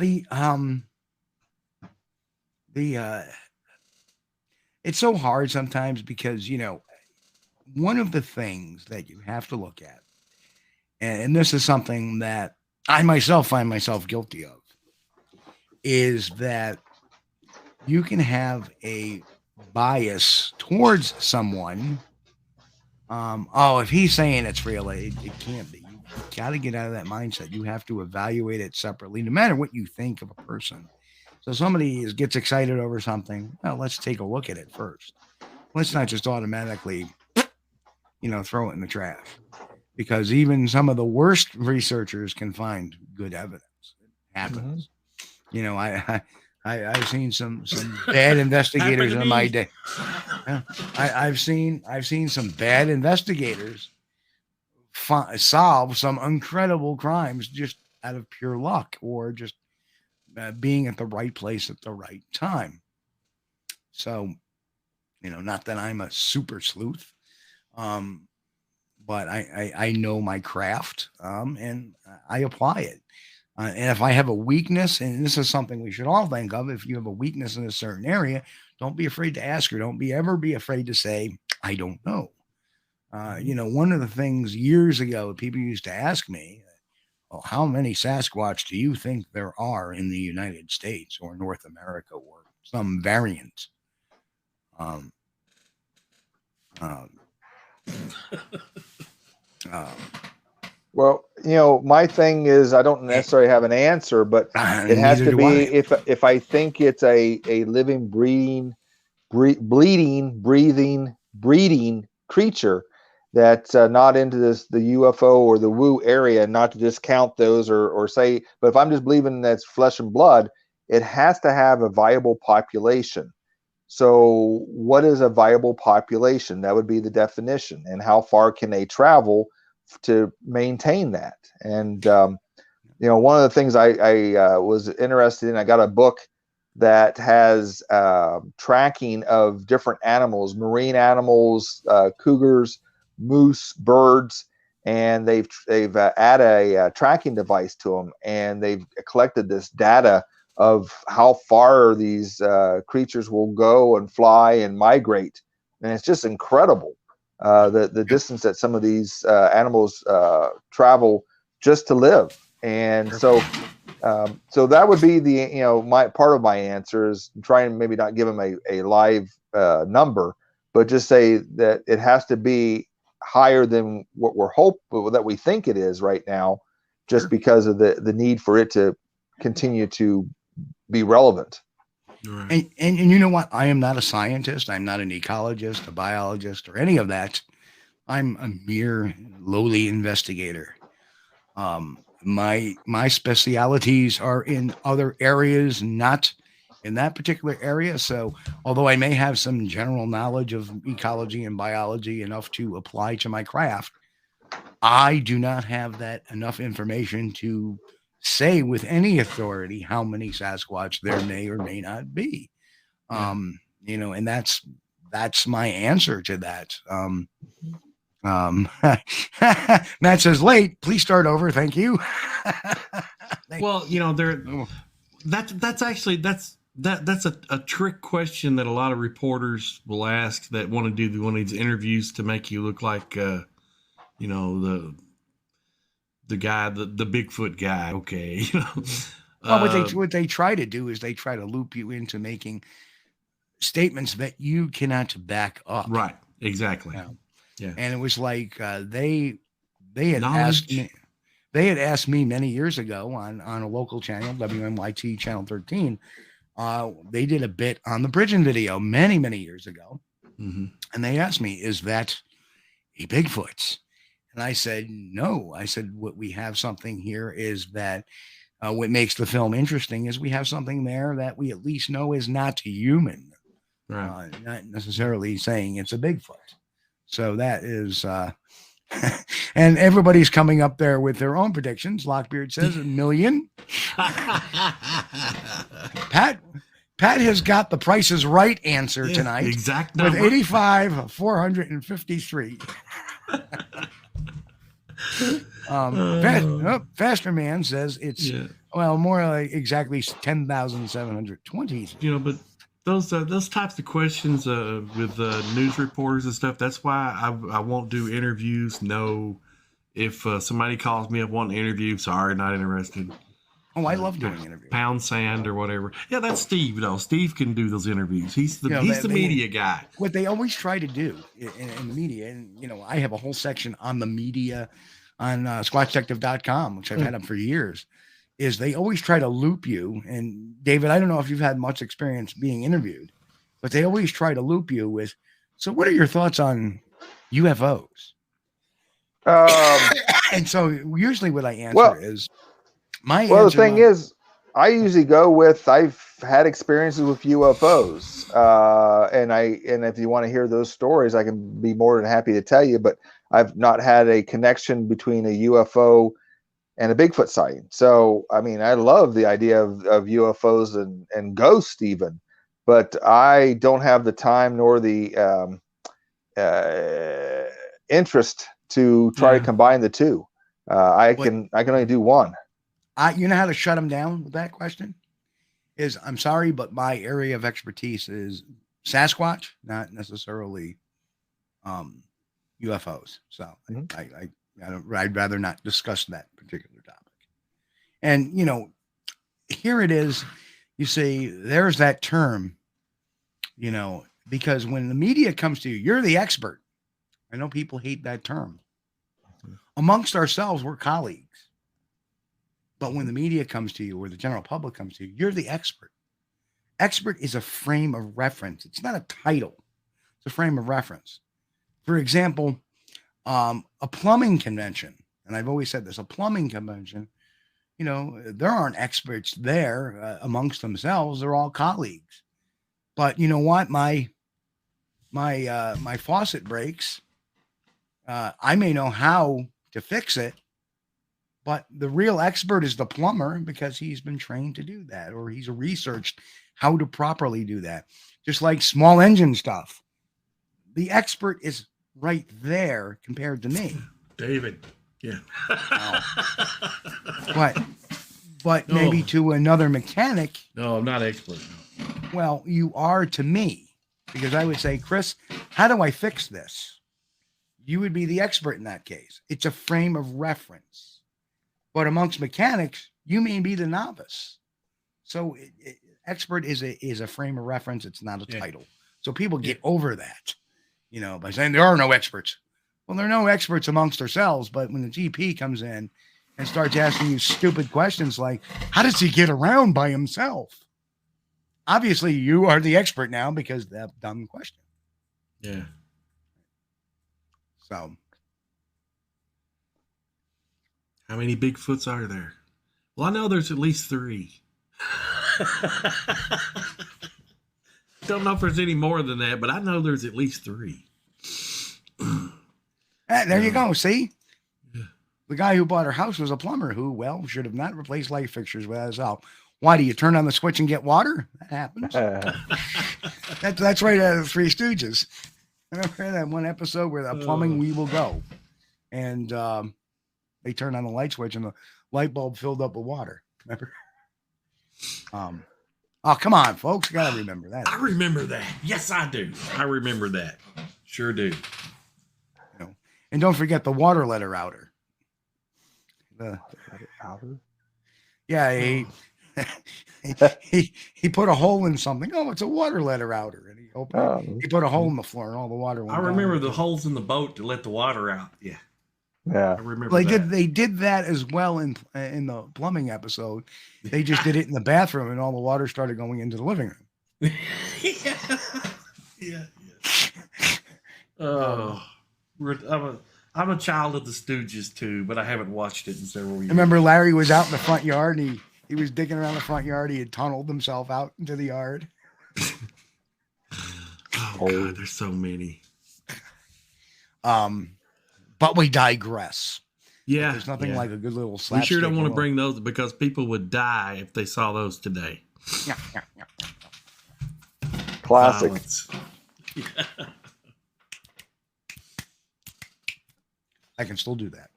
it's so hard sometimes because, one of the things that you have to look at, and this is something that I myself find myself guilty of, is that you can have a bias towards someone. If he's saying it's real, it can't be. You got to get out of that mindset. You have to evaluate it separately, no matter what you think of a person. So somebody gets excited over something. Well, let's take a look at it first. Let's not just automatically, throw it in the trash, because even some of the worst researchers can find good evidence. It happens. Mm-hmm. I've seen some bad investigators in my day. I've seen some bad investigators solve some incredible crimes just out of pure luck, or just being at the right place at the right time. So, not that I'm a super sleuth, but I know my craft, and I apply it. And if I have a weakness, and this is something we should all think of, if you have a weakness in a certain area, don't be afraid to ask, or don't ever be afraid to say, I don't know. One of the things years ago, people used to ask me, how many Sasquatch do you think there are in the United States or North America, or some variant? Well, my thing is, I don't necessarily have an answer, but it has to be if I think it's a living, bleeding, breathing creature that's not into the UFO or the woo area, not to discount those or say, but if I'm just believing that's flesh and blood, it has to have a viable population. So what is a viable population? That would be the definition. And how far can they travel to maintain that? And, one of the things I was interested in, I got a book that has tracking of different animals, marine animals, cougars, moose, birds, and they've added a tracking device to them, and they've collected this data of how far these creatures will go and fly and migrate, and it's just incredible, the distance that some of these animals travel just to live. And so that would be my part of my answer, is try and maybe not give them a live number, but just say that it has to be higher than what that we think it is right now, just because of the need for it to continue to be relevant. Right. And you know what? I am not a scientist. I'm not an ecologist, a biologist, or any of that. I'm a mere lowly investigator. My specialities are in other areas, not in that particular area. So although I may have some general knowledge of ecology and biology enough to apply to my craft, I do not have that enough information to say with any authority how many Sasquatch there may or may not be. And that's my answer to that. Matt says, late, please start over. Thank you. Well, that's a trick question that a lot of reporters will ask that want to do one of these interviews to make you look like, the guy, the Bigfoot guy. Okay. Well, what they try to do is they try to loop you into making statements that you cannot back up. Right. Exactly. Yeah. And it was like, they had asked me many years ago on a local channel, WMYT channel 13. They did a bit on the Bridgen video many, many years ago. Mm-hmm. And they asked me, is that a Bigfoot? And I said, no. I said, what we have something here is that what makes the film interesting is we have something there that we at least know is not human. Right. Not necessarily saying it's a Bigfoot. So that is, and everybody's coming up there with their own predictions. Lockbeard says 1 million. Pat has got the Price is Right answer tonight. Exact number. With 85,453. Faster Man says it's more like exactly 10,720. But those types of questions with news reporters and stuff. That's why I won't do interviews. No, if somebody calls me up wanting an interview, sorry, not interested. Oh, I love doing interviews. Pound sand or whatever. Yeah, that's Steve. No, Steve can do those interviews. He's the media guy. What they always try to do in the media, and I have a whole section on the media on Squatchdetective.com, which I've had up for years, is they always try to loop you. And David, I don't know if you've had much experience being interviewed, but they always try to loop you with, so what are your thoughts on UFOs? And so usually what I answer is, the thing is, I usually go with, I've had experiences with UFOs, and if you want to hear those stories, I can be more than happy to tell you. But I've not had a connection between a UFO and a Bigfoot sighting. So, I mean, I love the idea of UFOs and ghosts even, but I don't have the time nor the interest to try to combine the two. I can only do one. You know how to shut them down with that question? I'm sorry, but my area of expertise is Sasquatch, not necessarily UFOs. So I'd rather not discuss that particular topic. And here it is. You see, there's that term. Because when the media comes to you, you're the expert. I know people hate that term. Amongst ourselves, we're colleagues. But when the media comes to you or the general public comes to you, you're the expert. Expert is a frame of reference. It's not a title. It's a frame of reference. For example, a plumbing convention, and I've always said this, a plumbing convention, there aren't experts there amongst themselves. They're all colleagues. But you know what? My faucet breaks. I may know how to fix it, but the real expert is the plumber because he's been trained to do that, or he's researched how to properly do that. Just like small engine stuff. The expert is right there compared to me. David. Yeah. But maybe to another mechanic. No, I'm not expert. Well, you are to me, because I would say, Chris, how do I fix this? You would be the expert in that case. It's a frame of reference. But amongst mechanics, you may be the novice. So expert is a frame of reference. It's not a title. So people get over that, by saying there are no experts. Well, there are no experts amongst ourselves. But when the GP comes in and starts asking you stupid questions like, how does he get around by himself? Obviously, you are the expert now because of that dumb question. Yeah. So. How many Bigfoots are there? Well, I know there's at least 3. Don't know if there's any more than that, but I know there's at least 3. There you go. See? Yeah. The guy who bought our house was a plumber who, should have not replaced light fixtures without his help. Why do you turn on the switch and get water? That happens. That's right out of the Three Stooges. Remember that one episode where the plumbing we will go. And they turned on the light switch and the light bulb filled up with water. Remember? Oh, come on, folks. You got to remember that. I remember that. Yes, I do. I remember that. Sure do. And don't forget the water letter outer. Yeah, he put a hole in something. Oh, it's a water letter outer. And he put a hole in the floor and all the water went I remember the holes in the boat to let the water out. Yeah. Yeah, I remember. Well, they did that as well in the plumbing episode. They just did it in the bathroom, and all the water started going into the living room. Yeah. Oh, I'm a child of the Stooges too, but I haven't watched it in several years. I remember Larry was out in the front yard, and he was digging around the front yard. He had tunneled himself out into the yard. Oh God, there's so many. But we digress. Yeah. There's nothing like a good little slapstick. We sure don't want to bring those because people would die if they saw those today. Yeah. Classic. I can still do that.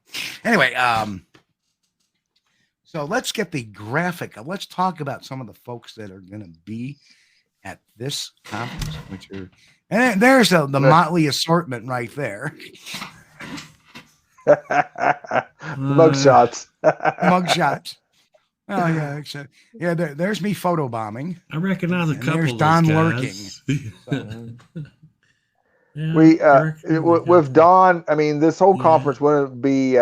Anyway, so let's get the graphic. Let's talk about some of the folks that are going to be at this conference, which are, and there's the motley assortment right there. Mugshots. Mugshots. Oh yeah, yeah. There's me photobombing. I recognize a couple. There's of Don those lurking. So. Yeah, We with Don. I mean, this whole conference wouldn't be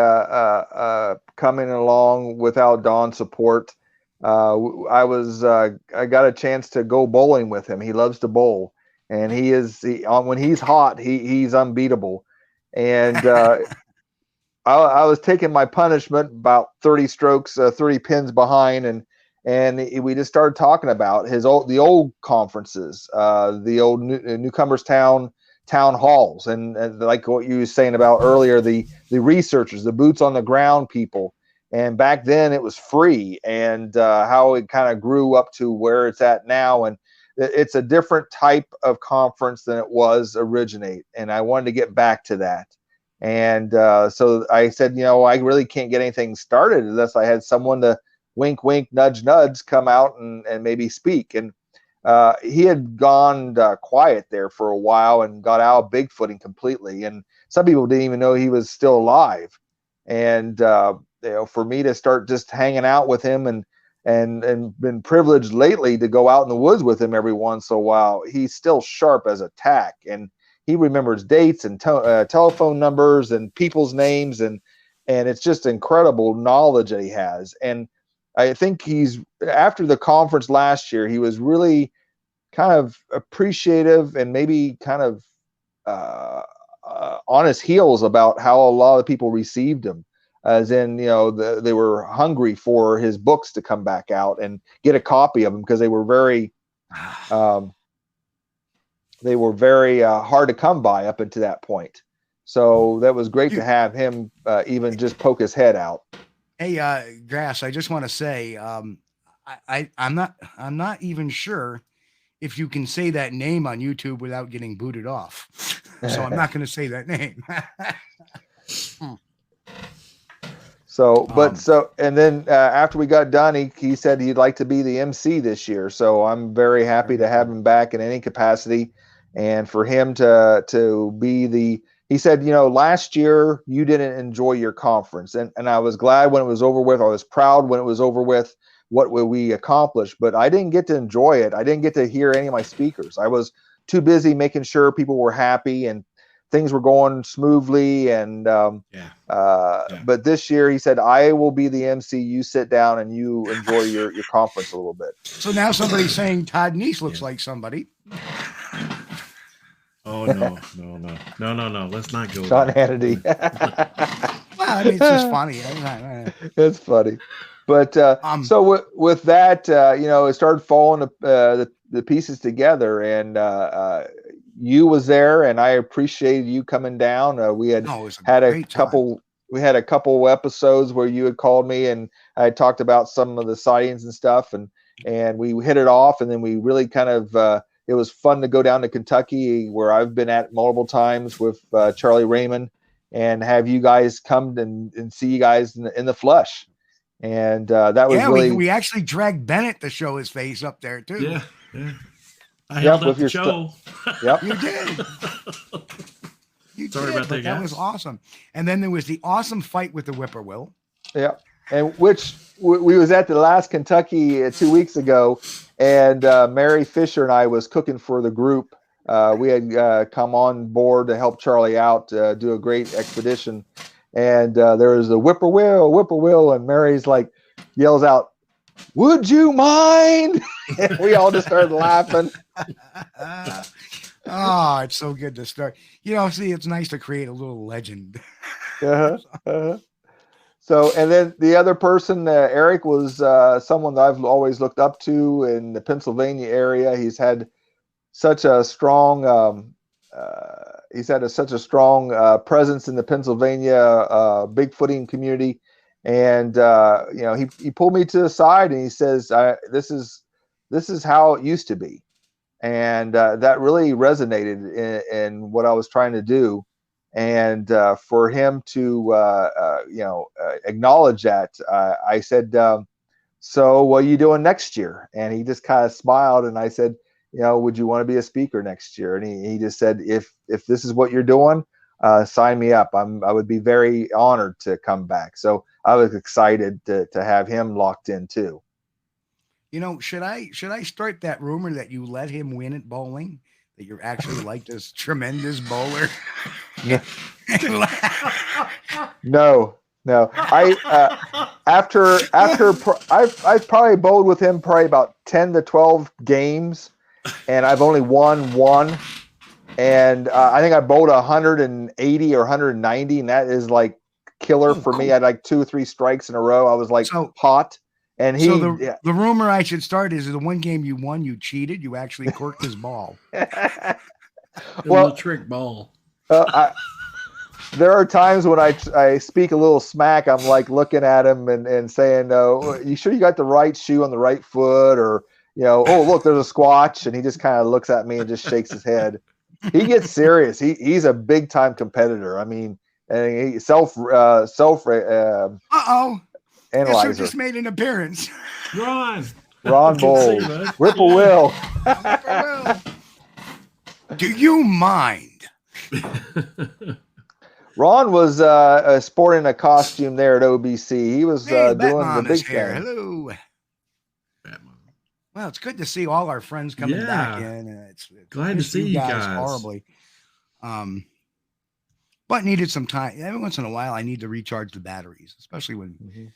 coming along without Don's support. I got a chance to go bowling with him. He loves to bowl, and when he's hot, he's unbeatable. And I was taking my punishment about 30 strokes, 30 pins behind, and we just started talking about the old conferences, the old Newcomers Town halls, and like what you were saying about earlier, the researchers, the boots on the ground people. And back then it was free, and how it kind of grew up to where it's at now. And it's a different type of conference than it was originate. And I wanted to get back to that. And so I said, I really can't get anything started unless I had someone to wink, wink, nudge, nudge, come out and maybe speak. And he had gone quiet there for a while and got out of Bigfooting completely. And some people didn't even know he was still alive. And for me to start just hanging out with him and been privileged lately to go out in the woods with him every once in a while, he's still sharp as a tack, and he remembers dates and telephone numbers and people's names, and it's just incredible knowledge that he has. And I think after the conference last year, he was really kind of appreciative and maybe kind of on his heels about how a lot of people received him. As in, they were hungry for his books to come back out and get a copy of them, because they were very hard to come by up until that point. So that was great to have him even just poke his head out. Hey, Grass, I just want to say, I'm not even sure if you can say that name on YouTube without getting booted off. So I'm not going to say that name. And then after we got done, he said he'd like to be the MC this year. So I'm very happy to have him back in any capacity, and for him to be he said, last year you didn't enjoy your conference, and I was glad when it was over with. I was proud when it was over with what we accomplished, but I didn't get to enjoy it. I didn't get to hear any of my speakers. I was too busy making sure people were happy and things were going smoothly, and but this year he said, I will be the MC, you sit down and you enjoy your conference a little bit. So now somebody's saying Todd Neese looks like somebody. Oh no, let's not go Sean Hannity. Well, I mean, it's just funny. It's funny. But so with that, it started falling the pieces together, and you was there, and I appreciated you coming down. We had a couple episodes where you had called me, and I talked about some of the sightings and stuff, and we hit it off, and then we really kind of it was fun to go down to Kentucky, where I've been at multiple times with Charlie Raymond, and have you guys come and see you guys in the flesh. And that was really. We actually dragged Bennett to show his face up there too. Yeah. I held up the show. Yep, you did. Sorry about that, guys. That was awesome. And then there was the awesome fight with the whippoorwill. Yeah, and which we was at the last Kentucky 2 weeks ago, and Mary Fisher and I was cooking for the group. We had come on board to help Charlie out, do a great expedition. And there was a whippoorwill, and Mary's yells out, "Would you mind?" And we all just started laughing. Oh, it's so good to start. See, it's nice to create a little legend. So, and then the other person, Eric, was someone that I've always looked up to in the Pennsylvania area. He's had such a strong such a strong presence in the Pennsylvania Bigfooting community, and he pulled me to the side and he says, "This is how it used to be," and that really resonated in what I was trying to do. And for him to acknowledge that, I said, so what are you doing next year? And he just kind of smiled, and I said, would you want to be a speaker next year? And he just said, if this is what you're doing, sign me up. I would be very honored to come back. So I was excited to have him locked in too. Should I start that rumor that you let him win at bowling? That you're actually like this tremendous bowler? No. I've probably bowled with him probably about 10 to 12 games, and I've only won one. And I think I bowled 180 or 190, and that is like killer for me. I had like 2 or 3 strikes in a row. I was like hot. And the rumor I should start is the one game you won, you cheated. You actually corked his ball. Well, trick ball. There are times when I speak a little smack. I'm like looking at him and saying, you sure you got the right shoe on the right foot? Or, oh, look, there's a Squatch. And he just kind of looks at me and just shakes his head. He gets serious. He's a big time competitor. I mean, and he analyzer. Guess who just made an appearance? Ron Bowl. Ripple Will. Do you mind? Ron was sporting a costume there at OBC. He was doing the big hair. Hello. Well, it's good to see all our friends coming back in. It's glad to see you guys. Horribly. But needed some time. Every once in a while, I need to recharge the batteries, especially when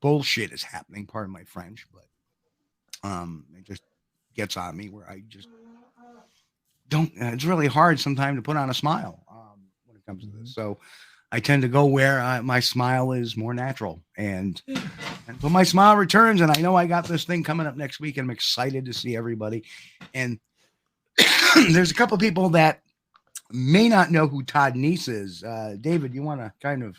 bullshit is happening. Pardon my French, but it just gets on me where I just don't. It's really hard sometimes to put on a smile when it comes to this. So I tend to go where my smile is more natural, and when my smile returns, and I know I got this thing coming up next week, and I'm excited to see everybody. And there's a couple of people that may not know who Todd Neese is. David, you want to kind of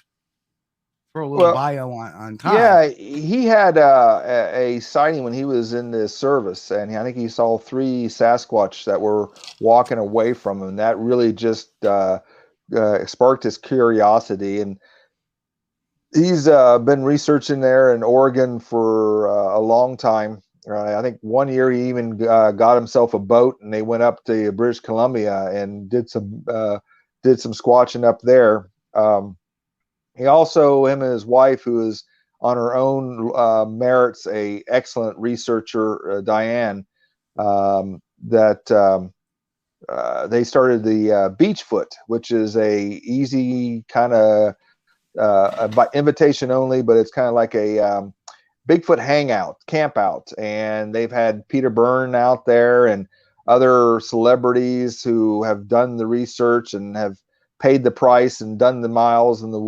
throw a little bio on Todd? Yeah, he had a sighting when he was in the service, and I think he saw 3 Sasquatch that were walking away from him. That really just sparked his curiosity, and he's been researching there in Oregon for a long time. I think one year he even got himself a boat, and they went up to British Columbia and did some squatching up there. He also, him and his wife, who is on her own merits, a excellent researcher, Diane, that they started the Beachfoot, which is a easy kind of invitation only, but it's kind of like a Bigfoot hangout, camp out. And they've had Peter Byrne out there and other celebrities who have done the research and have paid the price and done the miles in the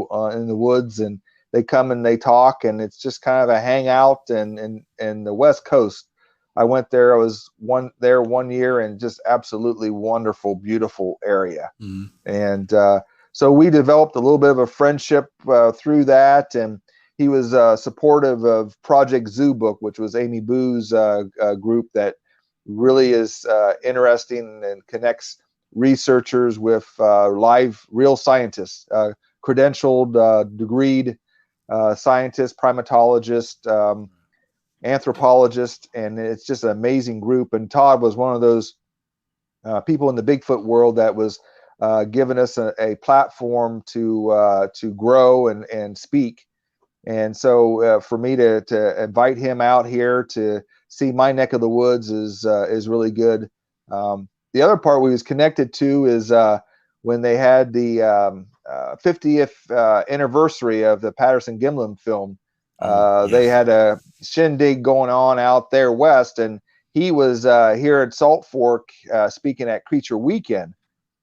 woods, and they come and they talk, and it's just kind of a hangout. And the West Coast, I went there. I was there one year, and just absolutely wonderful, beautiful area. Mm-hmm. And so we developed a little bit of a friendship through that, and he was supportive of Project Zoo Book, which was Amy Boo's group that really is interesting and connects researchers with live, real scientists, credentialed, degreed scientists, primatologists, anthropologists, and it's just an amazing group. And Todd was one of those people in the Bigfoot world that was giving us a platform to grow and speak. And so for me to invite him out here to see my neck of the woods is really good. The other part we was connected to is when they had the 50th anniversary of the Patterson Gimlin film. They had a shindig going on out there west, and he was here at Salt Fork speaking at Creature Weekend.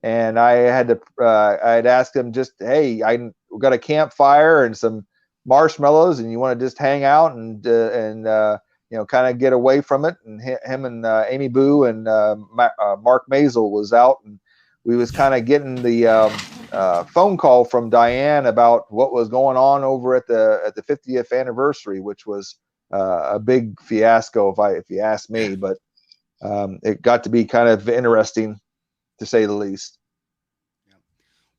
And I had asked him, just, hey, we got a campfire and some marshmallows, and you want to just hang out and kind of get away from it. And him and Amy Boo and Mark Maisel was out, and we was kind of getting the phone call from Diane about what was going on over at the 50th anniversary, which was a big fiasco, if you ask me. But it got to be kind of interesting, to say the least.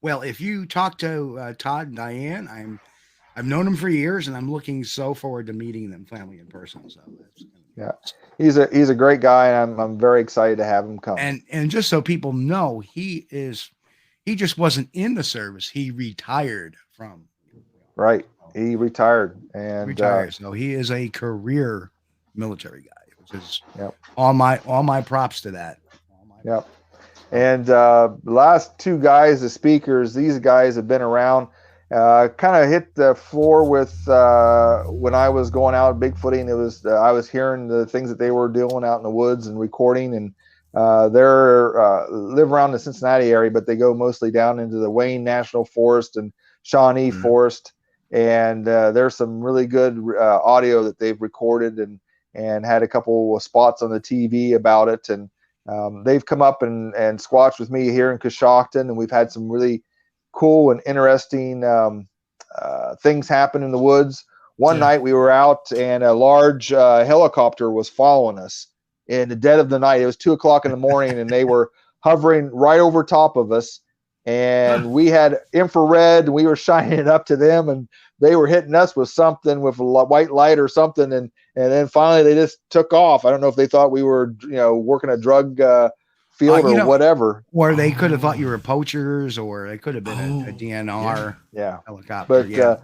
Well, if you talk to Todd and Diane, I've known them for years, and I'm looking so forward to meeting them finally in person. So yeah, he's a great guy, and I'm very excited to have him come. And just so people know, he just wasn't in the service. He retired from. Right, he retired and so he is a career military guy, which is yep. all my props to that. Yep. And the last two guys, the speakers, these guys have been around. Kind of hit the floor with when I was going out Bigfooting. It was I was hearing the things that they were doing out in the woods and recording. And they're live around the Cincinnati area, but they go mostly down into the Wayne National Forest and Shawnee Forest. And there's some really good audio that they've recorded and had a couple of spots on the TV about it. And they've come up and squatched with me here in Coshocton, and we've had some really cool and interesting things happen in the woods. One night we were out, and a large helicopter was following us in the dead of the night. It was 2:00 in the morning, and they were hovering right over top of us. And we had infrared, and we were shining it up to them, and they were hitting us with something, with a white light or something. And then finally they just took off. I don't know if they thought we were, working a drug field or whatever. Or they could have thought you were poachers, or they could have been a DNR helicopter. But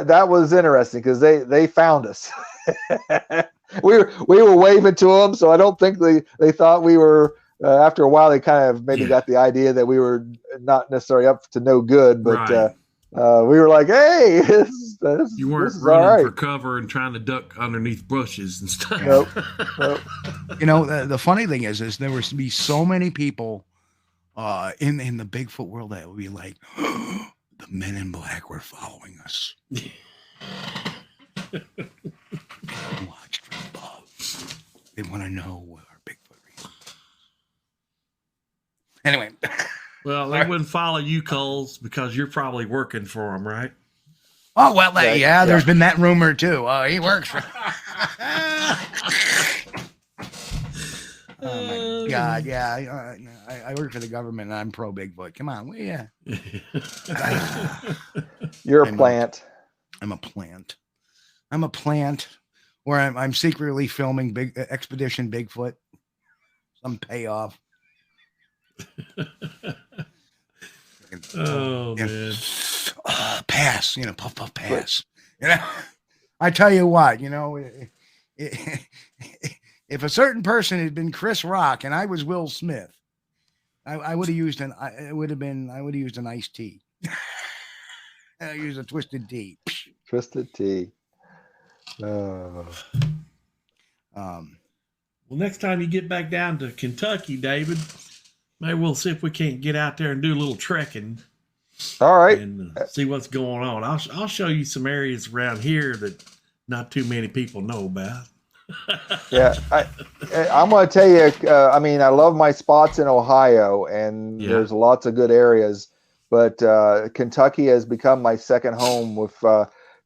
that was interesting because they found us. we were waving to them, so I don't think they thought we were. After a while, they kind of maybe got the idea that we were not necessarily up to no good, but we were like, "Hey, you weren't running for cover and trying to duck underneath bushes and stuff." Nope. The funny thing is there was to be so many people in the Bigfoot world that would be like, "The men in black were following us." Watched from above. They want to know what our Bigfoot. Anyway. Well, they wouldn't follow you, Kulls, because you're probably working for them, right? Oh, well, there's been that rumor, too. He works for... Oh, my God, yeah. I work for the government, and I'm pro-Bigfoot. Come on, You're a plant. I'm a plant. I'm a plant where I'm secretly filming Expedition Bigfoot. Some payoff. Man. Pass, puff, pass. I tell you what, if a certain person had been Chris Rock and I was Will Smith, I would have used an iced tea. I use a twisted tea. Twisted tea. Well, next time you get back down to Kentucky, David, maybe we'll see if we can't get out there and do a little trekking. All right. And see what's going on. I'll show you some areas around here that not too many people know about. Yeah. I'm going to tell you, I love my spots in Ohio, and there's lots of good areas. But Kentucky has become my second home with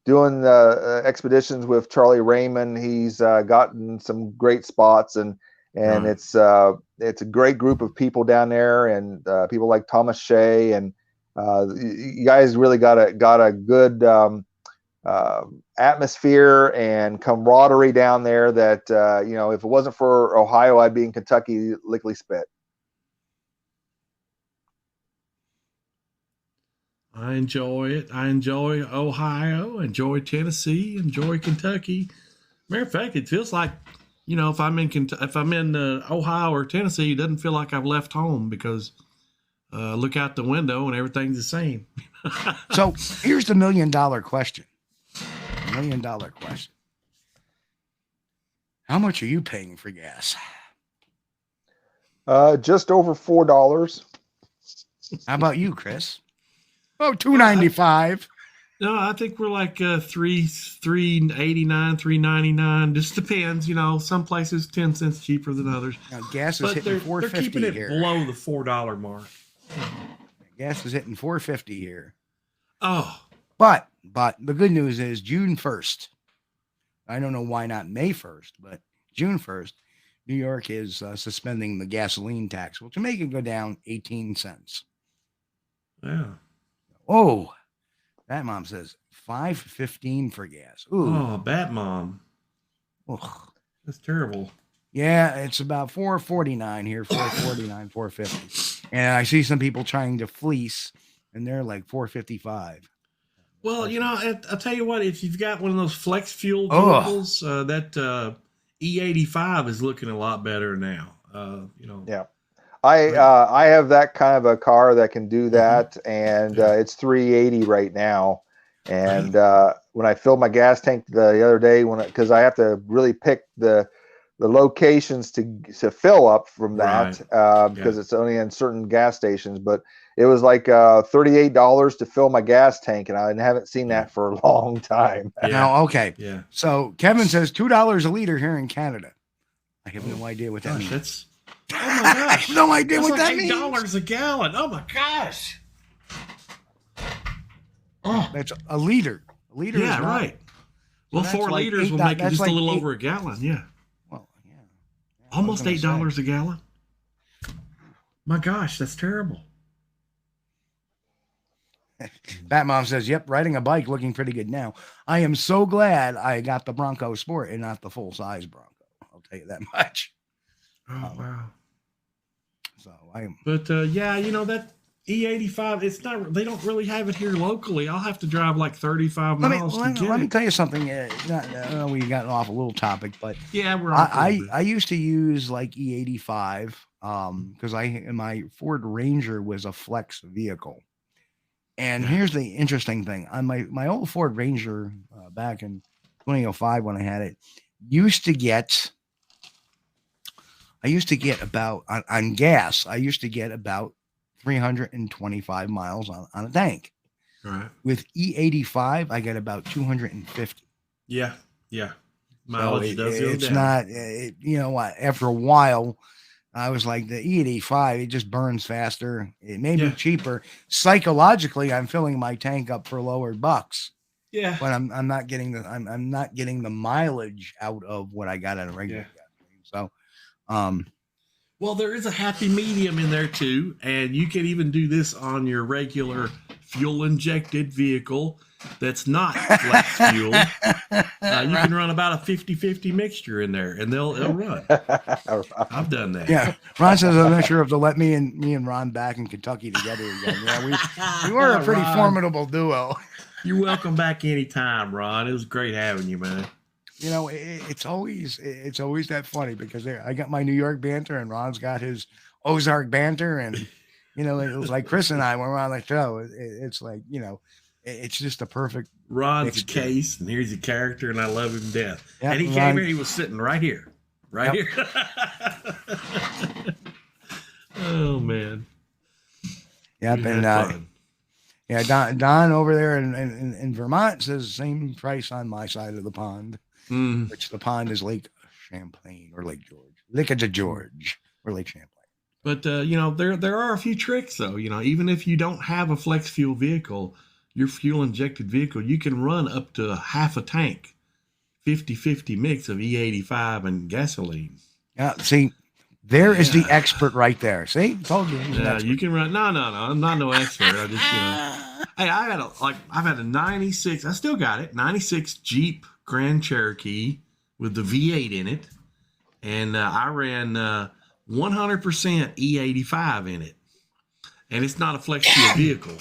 doing expeditions with Charlie Raymond. He's gotten some great spots, and it's a great group of people down there, and people like Thomas Shea, and you guys really got a good atmosphere and camaraderie down there that if it wasn't for Ohio, I'd be in Kentucky lickety split. I enjoy it. I enjoy Ohio, enjoy Tennessee, enjoy Kentucky. Matter of fact, it feels like, if I'm in Ohio or Tennessee, it doesn't feel like I've left home because look out the window and everything's the same. So here's the $1 million question. $1 million question. How much are you paying for gas? Just over $4. How about you, Chris? Oh, $2.95. No, I think we're like $3.89, $3.99. Just depends, some places 10 cents cheaper than others. Now, gas is hitting $4.50 they're keeping it here. below the $4 mark. Gas is hitting $4.50 here. Oh, but the good news is June 1st. I don't know why not May 1st, but June 1st, New York is suspending the gasoline tax, which will make it go down 18 cents. Yeah. Oh, Bat Mom says $5.15 for gas. Ooh. Oh, Bat Mom. Ugh. That's terrible. Yeah, it's about $4.49 here, $4.49, $4.50. And I see some people trying to fleece, and they're like $4.55. Well, you know, I'll tell you what, if you've got one of those flex fuel vehicles, that E85 is looking a lot better now. You know. Yeah. I have that kind of a car that can do that, and it's $3.80 right now. And when I filled my gas tank the other day, because I have to really pick the locations to fill up from that, because it's only in certain gas stations, but it was like $38 to fill my gas tank, and I haven't seen that for a long time. Now, okay. Yeah. So Kevin says $2 a liter here in Canada. I have no idea what that means. That's, oh my gosh. I have no idea what that means. $8 a gallon. Oh my gosh. Oh, that's a liter. A liter. Yeah, right. Well, so 4 liters will make it just a little over a gallon. Yeah. Well, yeah. Almost $8 a gallon. My gosh, that's terrible. Bat Mom says, yep, riding a bike looking pretty good now. I am so glad I got the Bronco Sport and not the full-size Bronco. I'll tell you that much. Oh, wow. So I am. But, yeah, you know, that E85, it's not, they don't really have it here locally. I'll have to drive like 35 miles to get it. Let me tell you something. I know we got off a little topic, but yeah, I used to use like E85 because my Ford Ranger was a flex vehicle. And here's the interesting thing. On my old Ford Ranger back in 2005 when I had it, I used to get about, on gas, I used to get about 325 miles on a tank. Right. With E85, I get about 250. Yeah. Yeah. Mileage does go down. It's not, you know what, after a while, I was like, the E85, it just burns faster. It may be cheaper. Psychologically, I'm filling my tank up for lower bucks. Yeah. But I'm not getting I'm not getting the mileage out of what I got at a regular gasoline. So well, there is a happy medium in there too, and you can even do this on your regular fuel injected vehicle that's not flex fuel. You can run about a 50-50 mixture in there, and they'll run. I've done that. Yeah, Ron says I'm not sure if they'll let me and Ron back in Kentucky together again. Yeah, we were a pretty formidable duo. You're welcome back anytime, Ron. It was great having you, man. You know, it's always that funny because I got my New York banter and Ron's got his Ozark banter, and you know, it was like Chris and I when we're on the show. It's like, you know, it's just a perfect. Ron's a case, and here's a character, and I love him to death. Yep, and he came here, he was sitting right here, here. Oh man. Yep, and yeah, Don over there in Vermont says same price on my side of the pond. Which the pond is Lake Champlain or Lake George. Lake of George or Lake Champlain. But you know, there are a few tricks though. You know, even if you don't have a flex fuel vehicle, your fuel injected vehicle, you can run up to half a tank, 50-50 mix of E85 and gasoline. Yeah, see, there is the expert right there. See, told you. Yeah, you can run. No, I'm not no expert. I just, you know, hey, I've had a 96. I still got it. 96 Jeep Grand Cherokee with the V8 in it, and I ran 100% E85 in it, and it's not a flex fuel vehicle.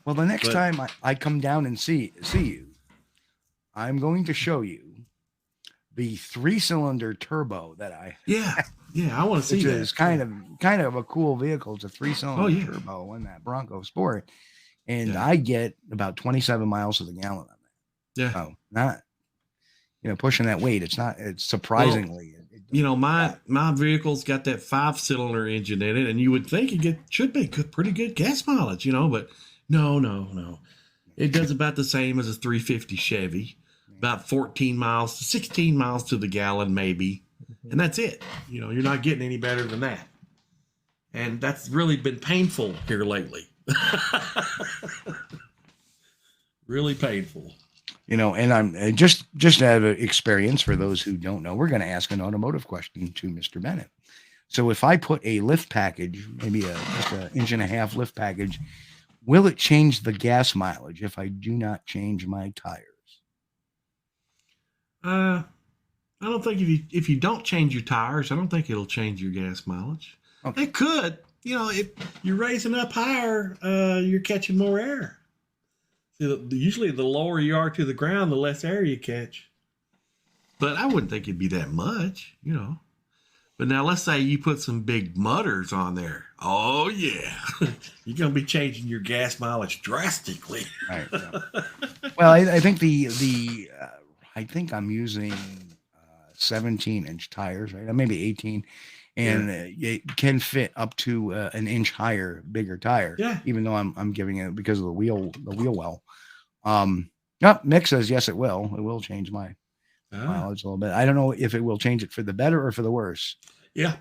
Well, the next time I come down and see you, I'm going to show you the 3-cylinder turbo that I I want to see that. It's kind of a cool vehicle. It's a 3-cylinder turbo in that Bronco Sport, and I get about 27 miles to the gallon on that. Yeah, so not, you know, pushing that weight. It's surprisingly. Well, you know, my vehicle's got that 5-cylinder engine in it, and you would think it should be pretty good gas mileage, you know, but no. It does about the same as a 350 Chevy, about 14 miles to 16 miles to the gallon, maybe, and that's it. You know, you're not getting any better than that, and that's really been painful here lately. Really painful. You know, and I'm just out of experience, for those who don't know, we're going to ask an automotive question to Mr. Bennett. So if I put a lift package, maybe just an 1.5-inch lift package, will it change the gas mileage if I do not change my tires? I don't think if you don't change your tires, I don't think it'll change your gas mileage. Okay. It could. If you're raising up higher, you're catching more air. Usually the lower you are to the ground, the less air you catch. But I wouldn't think it'd be that much, But now let's say you put some big mudders on there. Oh, yeah. You're going to be changing your gas mileage drastically. Right. Yeah. Well, I think I think I'm using 17-inch tires, right? Maybe 18. And it can fit up to an inch higher, bigger tire. Yeah. Even though I'm giving it because of the wheel well. Mick says yes, it will. It will change my mileage a little bit. I don't know if it will change it for the better or for the worse. Yeah,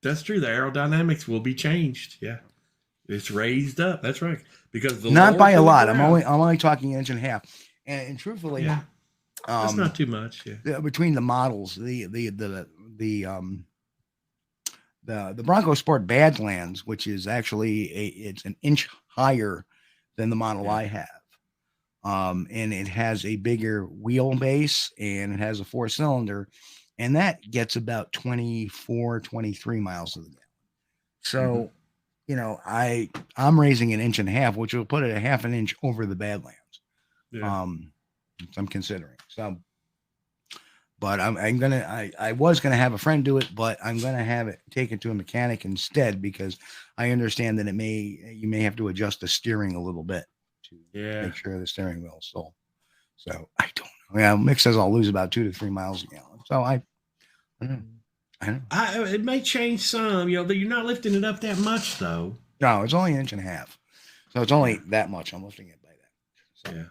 that's true. The aerodynamics will be changed. Yeah, it's raised up. That's right. Because not by a lot. I'm only talking 1.5 inches. And truthfully, that's not too much. Yeah. Between the models, the Bronco Sport Badlands, which is actually it's an inch higher than the model I have. And it has a bigger wheelbase and it has a 4-cylinder, and that gets about 24, 23 miles to the gallon. So, I'm raising 1.5 inches, which will put it 0.5 inch over the Badlands. Yeah. I'm considering. So, but I was going to have a friend do it, but I'm going to have it taken to a mechanic instead, because I understand that you may have to adjust the steering a little bit to make sure the steering wheel is still. So I don't know. Yeah. Mick says I'll lose about 2 to 3 miles a gallon. So I don't know. It may change some, you're not lifting it up that much though. No, it's only 1.5 inches. So it's only that much. I'm lifting it by that. So. Yeah.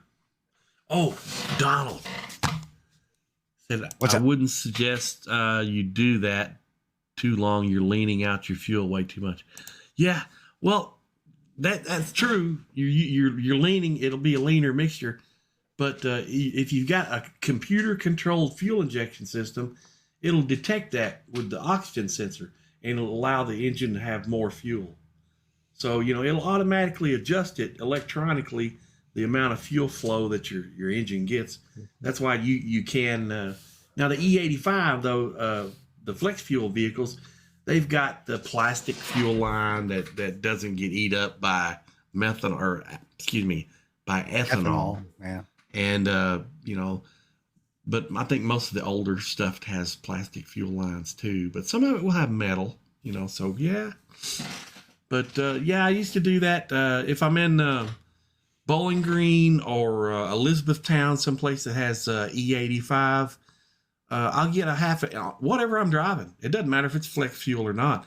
Oh, Donald. I wouldn't suggest you do that too long. You're leaning out your fuel way too much. Yeah, well, that's true. You're leaning. It'll be a leaner mixture. But if you've got a computer-controlled fuel injection system, it'll detect that with the oxygen sensor, and it'll allow the engine to have more fuel. So it'll automatically adjust it electronically, the amount of fuel flow that your engine gets. That's why you can now the E85 though, the flex fuel vehicles, they've got the plastic fuel line that doesn't get eat up by by ethanol. Yeah. And but I think most of the older stuff has plastic fuel lines too, but some of it will have metal, so yeah. But I used to do that if I'm in Bowling Green or Elizabethtown, someplace that has E85, I'll get whatever I'm driving. It doesn't matter if it's flex fuel or not.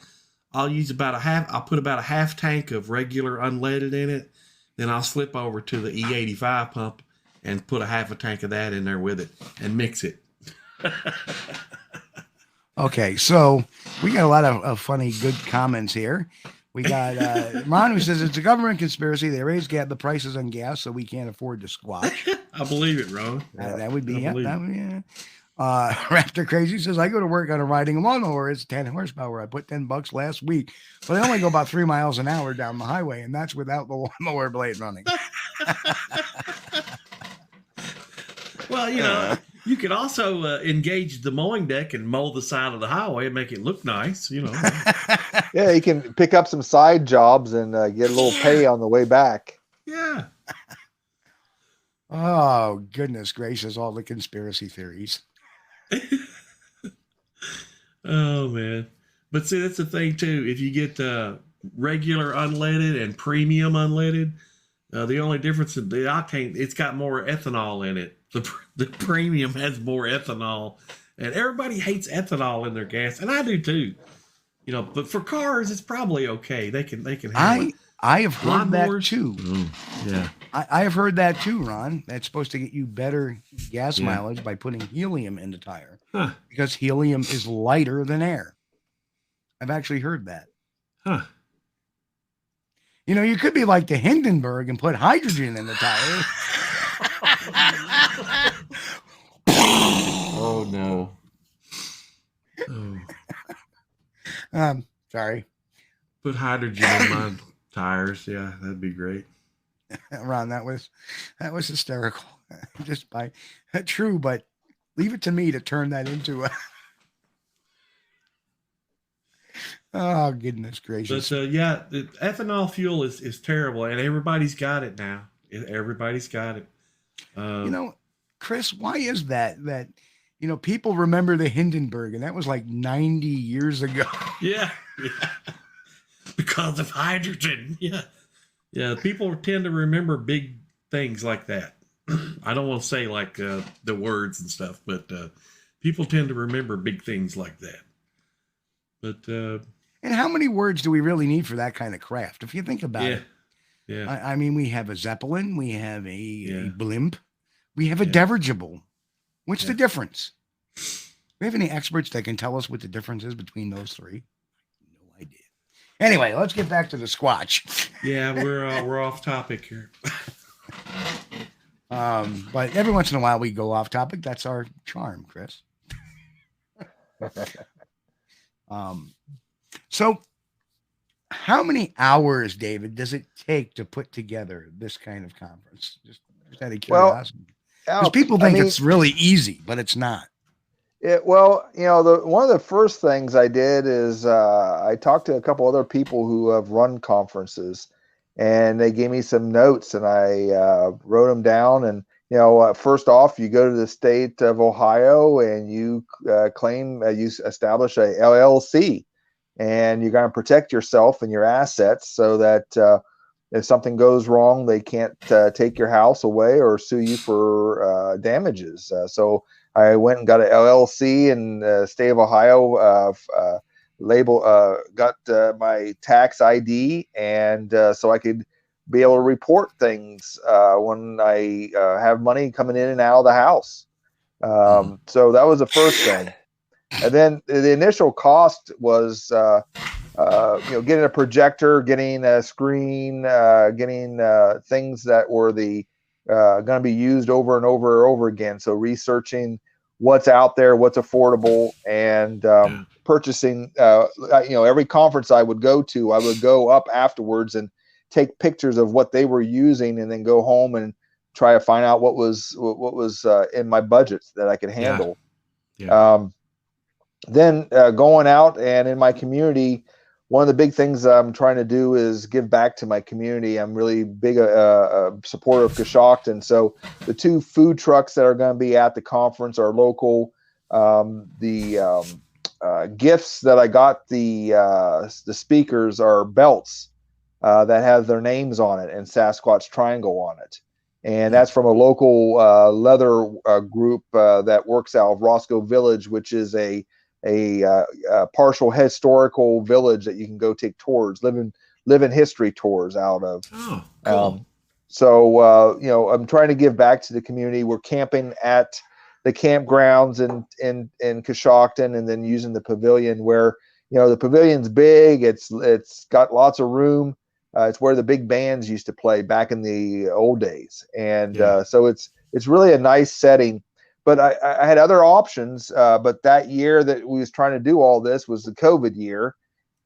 I'll use I'll put about a half tank of regular unleaded in it. Then I'll slip over to the E85 pump and put a half a tank of that in there with it and mix it. Okay, so we got a lot of funny, good comments here. We got Ron, who says it's a government conspiracy. They raised the prices on gas, so we can't afford to squatch. I believe it, Ron. That would be Raptor Crazy says, I go to work on a riding lawnmower. It's 10 horsepower. I put $10 last week, but I only go about 3 miles an hour down the highway, and that's without the lawnmower blade running. Well, you could also engage the mowing deck and mow the side of the highway and make it look nice, Yeah, you can pick up some side jobs and get a little pay on the way back. Yeah. Oh, goodness gracious, all the conspiracy theories. Oh, man. But see, that's the thing, too. If you get regular unleaded and premium unleaded, the only difference in the octane, it's got more ethanol in it. The premium has more ethanol, and everybody hates ethanol in their gas, and I do too. But for cars, it's probably okay. They can handle it. I have heard that too. Yeah, I have heard that too, Ron. That's supposed to get you better gas mileage by putting helium in the tire, because helium is lighter than air. I've actually heard that. Huh. You could be like the Hindenburg and put hydrogen in the tire. Oh no. Oh. Sorry. Put hydrogen in my Tires, yeah, that'd be great. Ron, that was hysterical. Just by true, but leave it to me to turn that into a. Oh, goodness gracious. But yeah, the ethanol fuel is terrible, and everybody's got it now. Everybody's got it. Chris, why is that people remember the Hindenburg, and that was like 90 years ago. Yeah. Because of hydrogen. Yeah. People tend to remember big things like that. I don't want to say like the words and stuff, but people tend to remember big things like that. But and how many words do we really need for that kind of craft? If you think about it. Yeah. I mean, we have a Zeppelin, we have a blimp, we have a dirigible. What's the difference? Do we have any experts that can tell us what the difference is between those three? No idea. Anyway, let's get back to the Squatch. Yeah, we're off topic here. But every once in a while we go off topic. That's our charm, Chris. So how many hours, David, does it take to put together this kind of conference? Just out of curiosity. Because people think it's really easy, but it's not. One of the first things I did is I talked to a couple other people who have run conferences, and they gave me some notes, and I wrote them down. And first off, you go to the state of Ohio, and you you establish a LLC, and you're going to protect yourself and your assets so that if something goes wrong, they can't take your house away or sue you for damages. So I went and got an LLC in the state of Ohio, got my tax ID, and so I could be able to report things when I have money coming in and out of the house. So that was the first thing. And then the initial cost was, getting a projector, getting a screen, getting things that were going to be used over and over and over again. So researching what's out there, what's affordable, and purchasing. Every conference I would go to, I would go up afterwards and take pictures of what they were using, and then go home and try to find out what was in my budget that I could handle. Yeah. Then going out and in my community, one of the big things I'm trying to do is give back to my community. I'm really big a supporter of Coshocton. So the two food trucks that are going to be at the conference are local. The gifts that I got the speakers are belts that have their names on it and Sasquatch triangle on it. And that's from a local leather group that works out of Roscoe Village, which is a partial historical village that you can go take tours, live in history tours out of. Oh, cool. I'm trying to give back to the community. We're camping at the campgrounds in Coshocton, and then using the pavilion where, the pavilion's big. It's got lots of room. It's where the big bands used to play back in the old days. And so it's really a nice setting. But I had other options, but that year that we was trying to do all this was the COVID year.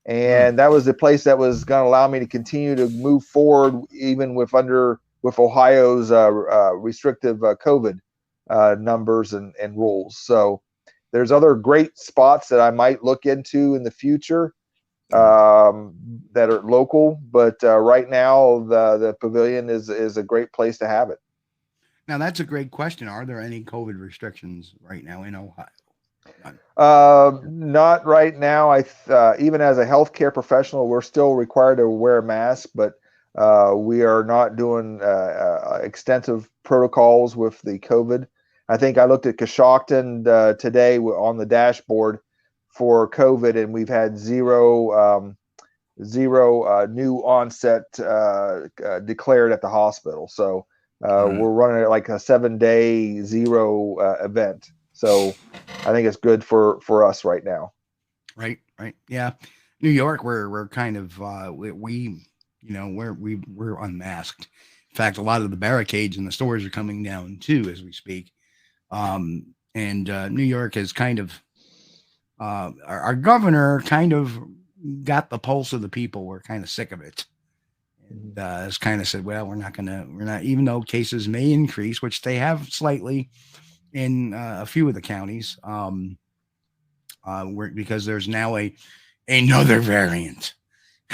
And that was the place that was going to allow me to continue to move forward, even with Ohio's restrictive COVID numbers and rules. So there's other great spots that I might look into in the future that are local. But right now, the pavilion is a great place to have it. Now, that's a great question. Are there any COVID restrictions right now in Ohio? Not right now. Even as a healthcare professional, we're still required to wear a mask, but we are not doing extensive protocols with the COVID. I think I looked at Coshocton today on the dashboard for COVID, and we've had zero new onset declared at the hospital. So we're running it like a 7-day zero event. So I think it's good for us right now. Right. Yeah. New York, we're kind of, we're unmasked. In fact, a lot of the barricades in the stores are coming down too, as we speak. And New York is kind of, our governor kind of got the pulse of the people. We're kind of sick of it. And has kind of said, well, we're not, even though cases may increase, which they have slightly in a few of the counties, because there's now another variant.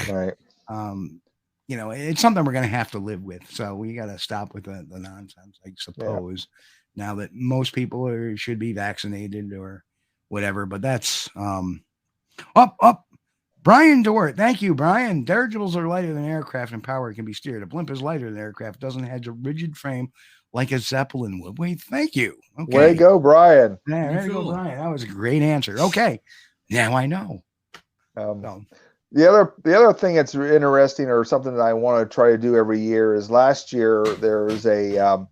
Right. It's something we're going to have to live with. So we got to stop with the nonsense, I suppose, now that most people should be vaccinated or whatever. But that's up. Brian Dort. Thank you, Brian. Dirigibles are lighter than aircraft and power can be steered. A blimp is lighter than aircraft. Doesn't have a rigid frame like a Zeppelin would. Wait, thank you. Okay. Way to go, Brian. Yeah, way to go, Brian. That was a great answer. Okay. Now I know. The other thing that's interesting, or something that I want to try to do every year, is last year there was a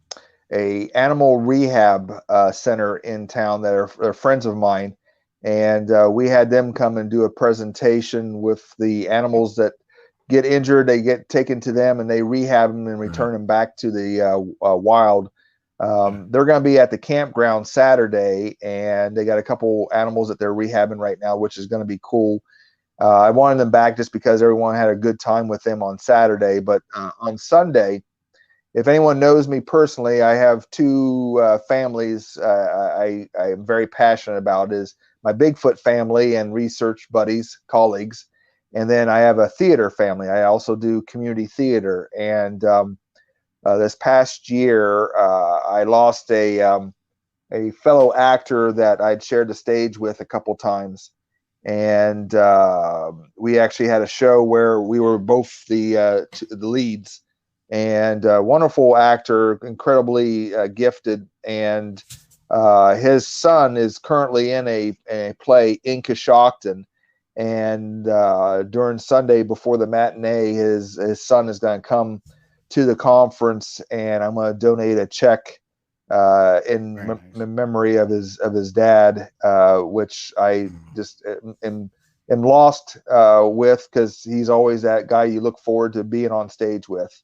animal rehab center in town that are friends of mine, and we had them come and do a presentation with the animals that get injured. They get taken to them and they rehab them and return them back to the wild. They're going to be at the campground Saturday, and they got a couple animals that they're rehabbing right now, which is going to be cool. I wanted them back just because everyone had a good time with them on Saturday. But on Sunday, if anyone knows me personally, I have two families I am very passionate about, is my Bigfoot family and research buddies, colleagues. And then I have a theater family. I also do community theater. And this past year, I lost a fellow actor that I'd shared the stage with a couple times. And we actually had a show where we were both the leads, and wonderful actor, incredibly gifted, and his son is currently in a play in Coshocton, and during Sunday before the matinee, his son is going to come to the conference, and I'm going to donate a check in memory of his dad, which I just am lost with, because he's always that guy you look forward to being on stage with.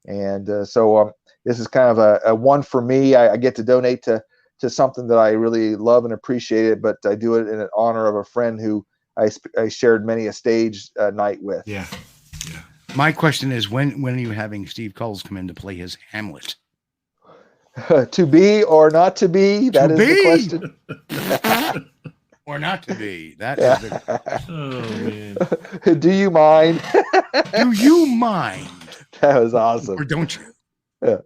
And so this is kind of a one for me. I get to donate to something that I really love and appreciate it, but I do it in honor of a friend who I shared many a stage night with. Yeah. My question is, when are you having Steve Kulls come in to play his Hamlet? To be or not to be? That is the question. Or not to be? That is the Oh man. Do you mind? Do you mind? That was awesome. Or don't you? Yeah.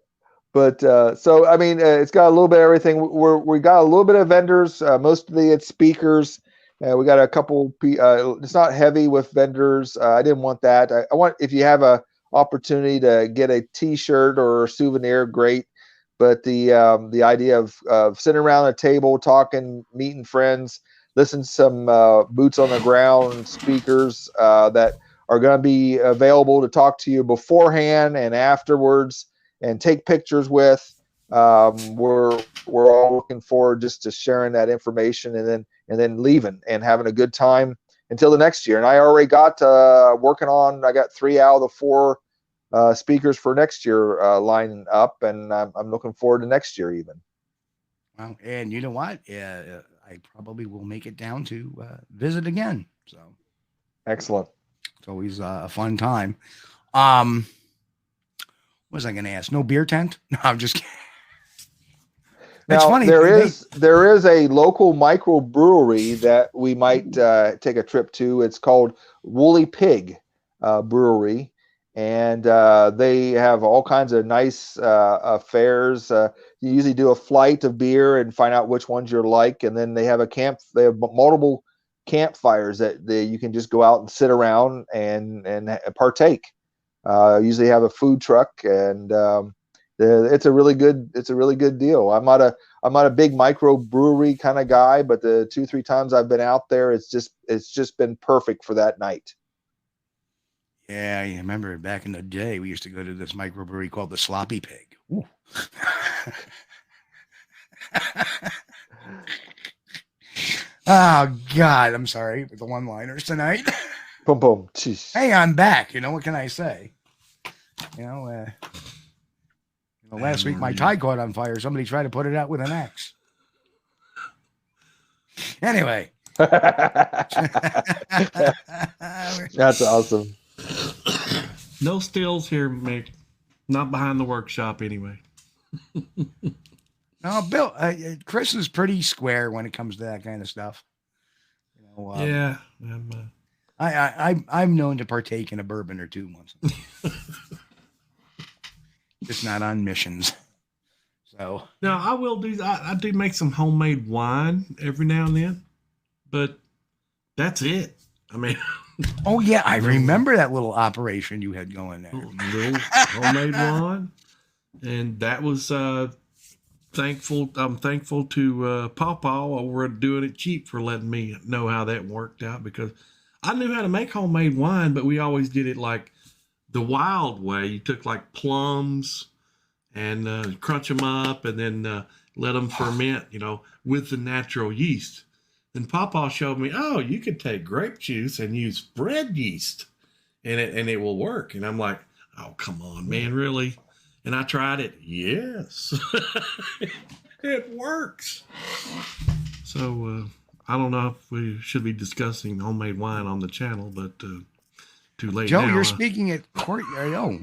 But so I mean, it's got a little bit of everything. We got a little bit of vendors. Mostly it's speakers. We got a couple. It's not heavy with vendors. I didn't want that. I want, if you have a opportunity to get a T-shirt or a souvenir, great. But the idea of sitting around a table, talking, meeting friends, listen to some boots on the ground speakers that are going to be available to talk to you beforehand and afterwards, and take pictures with. We're all looking forward just to sharing that information, and then leaving and having a good time until the next year. And I already got working on. I got 3 out of the 4 speakers for next year lining up, and I'm looking forward to next year even. Well, and you know what? I probably will make it down to visit again. So excellent. It's always a fun time. What was I going to ask? No beer tent? No, I'm just kidding. Now, it's funny. There is a local microbrewery that we might take a trip to. It's called Woolly Pig Brewery. And they have all kinds of nice affairs. You usually do a flight of beer and find out which ones you like, and then they have they have multiple campfires that you can just go out and sit around and partake. Usually have a food truck, and it's a really good deal. I'm not a big microbrewery kind of guy, but the 2-3 times I've been out there, it's just been perfect for that night. Yeah, I remember back in the day, we used to go to this microbrewery called the Sloppy Pig. Oh, God, I'm sorry for the one-liners tonight. Boom, boom. Hey, I'm back. You know, what can I say? Last week my tie caught on fire. Somebody tried to put it out with an axe. Anyway. That's awesome. No stills here, Mick. Not behind the workshop, anyway. No, Bill. Chris is pretty square when it comes to that kind of stuff. You know, yeah, I'm known to partake in a bourbon or two once. Just not on missions. So now I will do. I do make some homemade wine every now and then, but that's it. I mean, oh yeah, I remember that little operation you had going there. Little homemade wine, and that was thankful. I'm thankful to Pawpaw over at Doing It Cheap for letting me know how that worked out, because I knew how to make homemade wine, but we always did it like the wild way. You took like plums and crunch them up and then let them ferment, you know, with the natural yeast. Then Pawpaw showed me, oh, you could take grape juice and use bread yeast and it will work. And I'm like, oh, come on, man, really? And I tried it. Yes, it works. So I don't know if we should be discussing homemade wine on the channel, but too late Joe, now. you're speaking at Courtyard. Oh,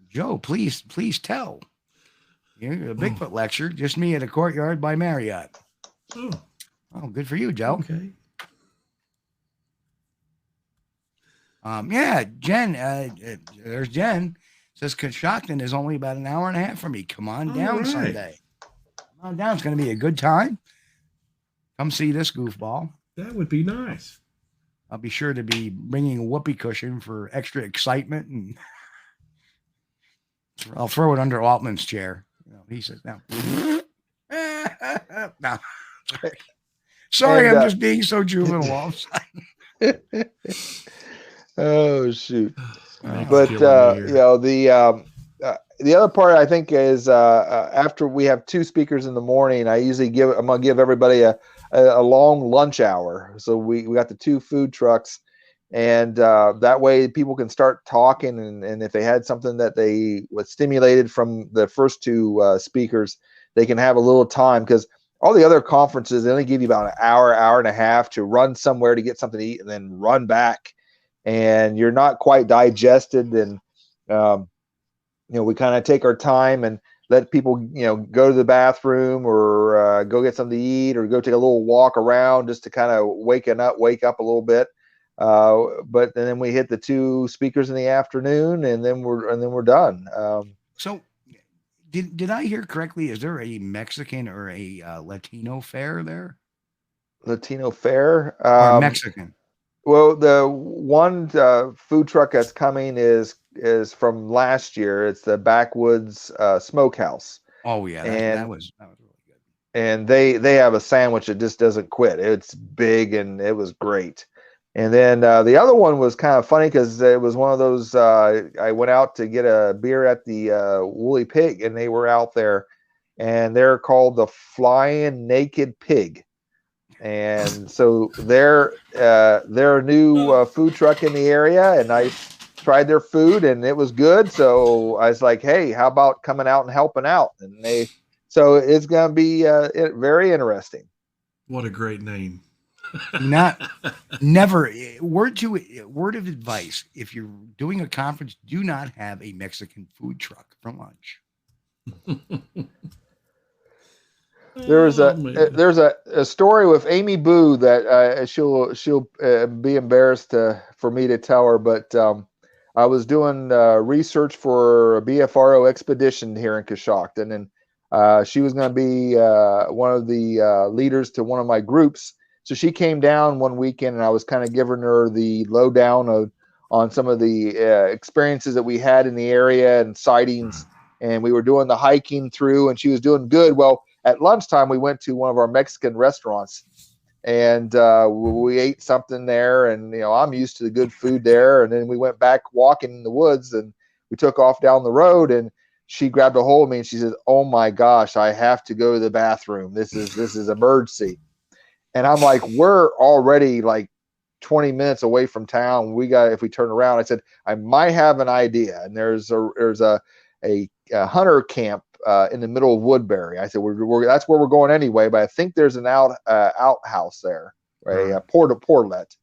Joe, please tell. You're a Bigfoot lecture, just me at a Courtyard by Marriott. Oh, good for you, Joe. Okay. Yeah, Jen, there's Jen. Says Coshocton is only about an hour and a half from me. Come on down Sunday. Come on down. It's going to be a good time. Come see this goofball. That would be nice. I'll be sure to be bringing a whoopee cushion for extra excitement, and I'll throw it under Altman's chair. You know, he says, "No, no, sorry, I'm just being so juvenile all of a sudden." Oh shoot! But you know, the other part I think is after we have two speakers in the morning, I'm gonna give everybody a long lunch hour. So we got the two food trucks, and that way people can start talking, and if they had something that they was stimulated from the first two speakers, they can have a little time, because all the other conferences, they only give you about an hour and a half to run somewhere to get something to eat and then run back, and you're not quite digested. And you know, we kind of take our time and let people, you know, go to the bathroom or go get something to eat or go take a little walk around just to kind of wake up a little bit. But then we hit the two speakers in the afternoon, and then we're done. So did I hear correctly? Is there a Mexican or a Latino fair there? Latino fair? Or Mexican? Well, the one food truck that's coming is from last year. It's the Backwoods Smokehouse. Oh yeah, that was really good. And they have a sandwich that just doesn't quit. It's big and it was great. And then the other one was kind of funny because it was one of those. I went out to get a beer at the Woolly Pig, and they were out there, and they're called the Flying Naked Pig. And so they're a new food truck in the area, and I tried their food and it was good. So I was like, hey, how about coming out and helping out? And so it's going to be very interesting. What a great name. Never word of advice. If you're doing a conference, do not have a Mexican food truck for lunch. There's a story with Amy Boo that she'll be embarrassed for me to tell her, but I was doing research for a BFRO expedition here in Coshocton, and she was going to be one of the leaders to one of my groups. So she came down one weekend, and I was kind of giving her the lowdown on some of the experiences that we had in the area and sightings, and we were doing the hiking through, and she was doing good. Well, at lunchtime, we went to one of our Mexican restaurants, and we ate something there. And, you know, I'm used to the good food there. And then we went back walking in the woods, and we took off down the road, and she grabbed a hold of me and she said, "Oh my gosh, I have to go to the bathroom. This is emergency." And I'm like, we're already like 20 minutes away from town. If we turn around, I said, I might have an idea. And there's a hunter camp in the middle of Woodbury. I said, that's where we're going anyway, but I think there's an outhouse there, a portlet.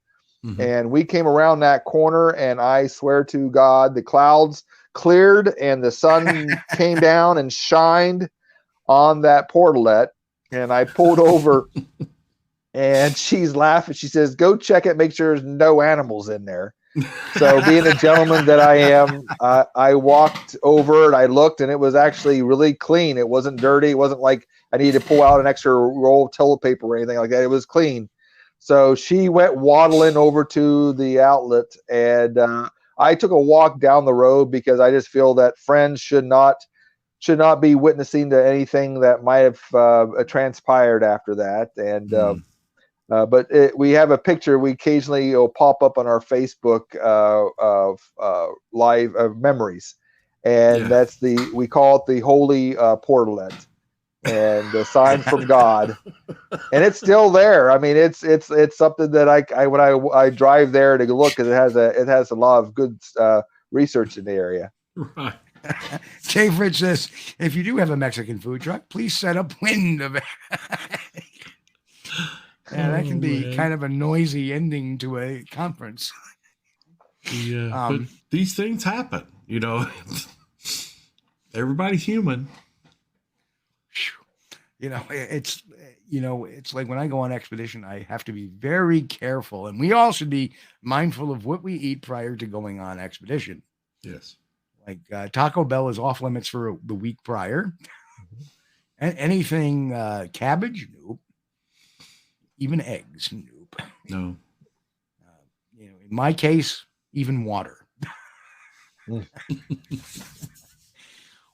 And we came around that corner, and I swear to God, the clouds cleared and the sun came down and shined on that portalet. And I pulled over, and she's laughing. She says, "Go check it, make sure there's no animals in there." So being the gentleman that I am, I walked over and I looked, and it was actually really clean. It wasn't dirty. It wasn't like I needed to pull out an extra roll of toilet paper or anything like that. It was clean. So she went waddling over to the outlet, and I took a walk down the road because I just feel that friends should not be witnessing to anything that might have transpired after that. And but we have a picture. We occasionally will pop up on our Facebook of live memories, and that's we call it the holy portalet, and the sign from God, and it's still there. I mean, it's something that I when I drive there to look, because it has a lot of good research in the area. Right. Jay Fritz says, if you do have a Mexican food truck, please set up wind of it. Yeah, that can be kind of a noisy ending to a conference. Yeah, but these things happen, you know. Everybody's human. You know, it's like when I go on expedition, I have to be very careful, and we all should be mindful of what we eat prior to going on expedition. Yes. Like Taco Bell is off limits for the week prior. And anything cabbage, nope. Even eggs, nope. No. In my case, even water.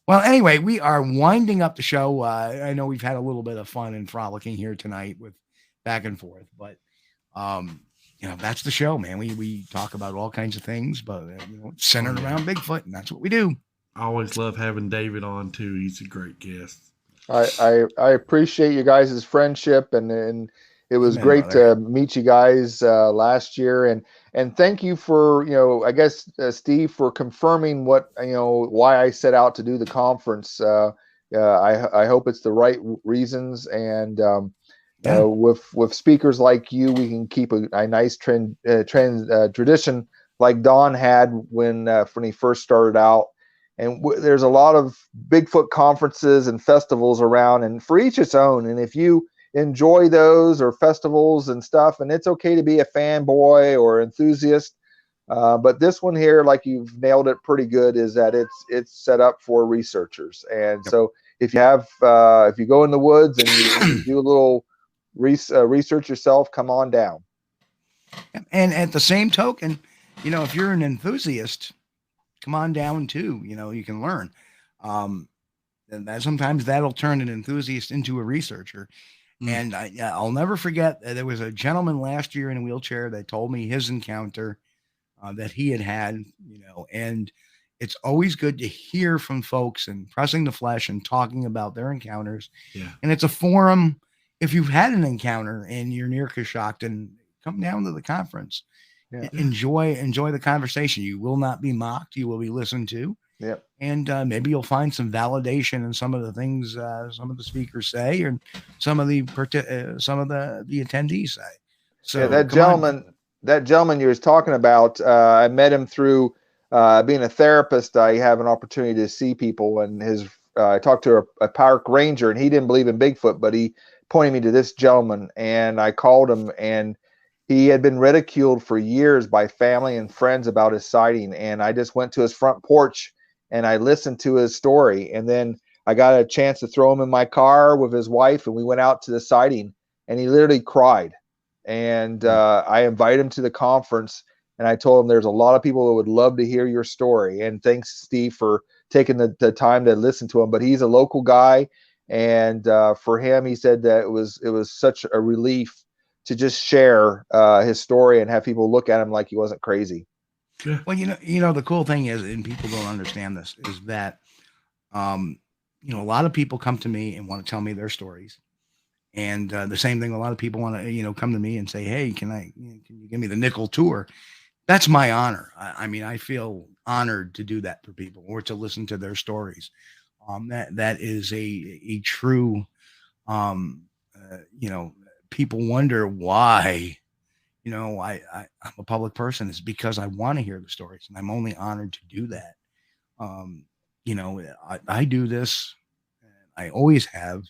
Well, anyway, we are winding up the show. I know we've had a little bit of fun and frolicking here tonight with back and forth, but that's the show, man. We talk about all kinds of things, but it's centered around Bigfoot, and that's what we do. I always love having David on too. He's a great guest. I appreciate you guys' friendship, and it was great to meet you guys last year, and thank you for I guess Steve, for confirming what why I set out to do the conference. I hope it's the right reasons, and with speakers like you, we can keep a nice tradition like Don had when he first started out. And there's a lot of Bigfoot conferences and festivals around, and for each its own. And if you enjoy those or festivals and stuff, and it's okay to be a fanboy or enthusiast, but this one here, like you've nailed it pretty good, is that it's set up for researchers. And so if you go in the woods and you do a little research yourself, come on down. And at the same token, if you're an enthusiast, come on down too. You can learn. And sometimes that'll turn an enthusiast into a researcher. And I'll never forget, there was a gentleman last year in a wheelchair that told me his encounter that he had, and it's always good to hear from folks and pressing the flesh and talking about their encounters. Yeah. And it's a forum. If you've had an encounter and you're near Coshocton, come down to the conference. Yeah. Enjoy the conversation. You will not be mocked. You will be listened to. Yep. And maybe you'll find some validation in some of the things some of the speakers say, and some of the attendees say. So that gentleman you was talking about, I met him through being a therapist. I have an opportunity to see people, and I talked to a park ranger, and he didn't believe in Bigfoot, but he pointed me to this gentleman, and I called him, and he had been ridiculed for years by family and friends about his sighting. And I just went to his front porch and I listened to his story. And then I got a chance to throw him in my car with his wife, and we went out to the sighting, and he literally cried. And I invited him to the conference, and I told him there's a lot of people that would love to hear your story. And thanks, Steve, for taking the time to listen to him. But he's a local guy. And for him, he said that it was such a relief to just share his story and have people look at him like he wasn't crazy. Yeah. Well, the cool thing is, and people don't understand this, is that, a lot of people come to me and want to tell me their stories. And the same thing, a lot of people want to, come to me and say, hey, can you give me the nickel tour? That's my honor. I feel honored to do that for people, or to listen to their stories. That is a true, people wonder why, you know, I'm a public person, is because I want to hear the stories, and I'm only honored to do that. You know, I do this, and I always have,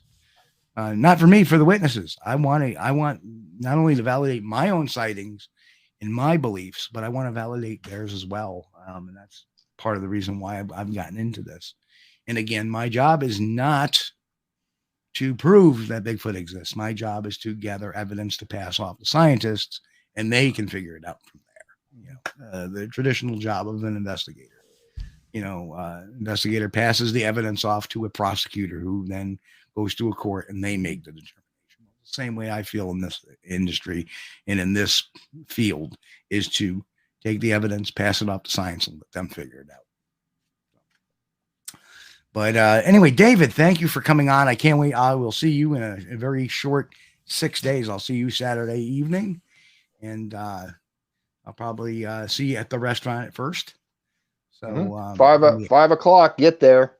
not for me, for the witnesses. I want not only to validate my own sightings and my beliefs, but I want to validate theirs as well. And that's part of the reason why I've gotten into this. And again, my job is not to prove that Bigfoot exists. My job is to gather evidence to pass off to scientists, and they can figure it out from there. You know, the traditional job of an investigator. You know, investigator passes the evidence off to a prosecutor, who then goes to a court, and they make the determination. The same way I feel in this industry and in this field, is to take the evidence, pass it off to science, and let them figure it out. But anyway, David, thank you for coming on. I can't wait. I will see you in a very short 6 days. I'll see you Saturday evening, and I'll probably see you at the restaurant at first. So 5 o'clock, get there.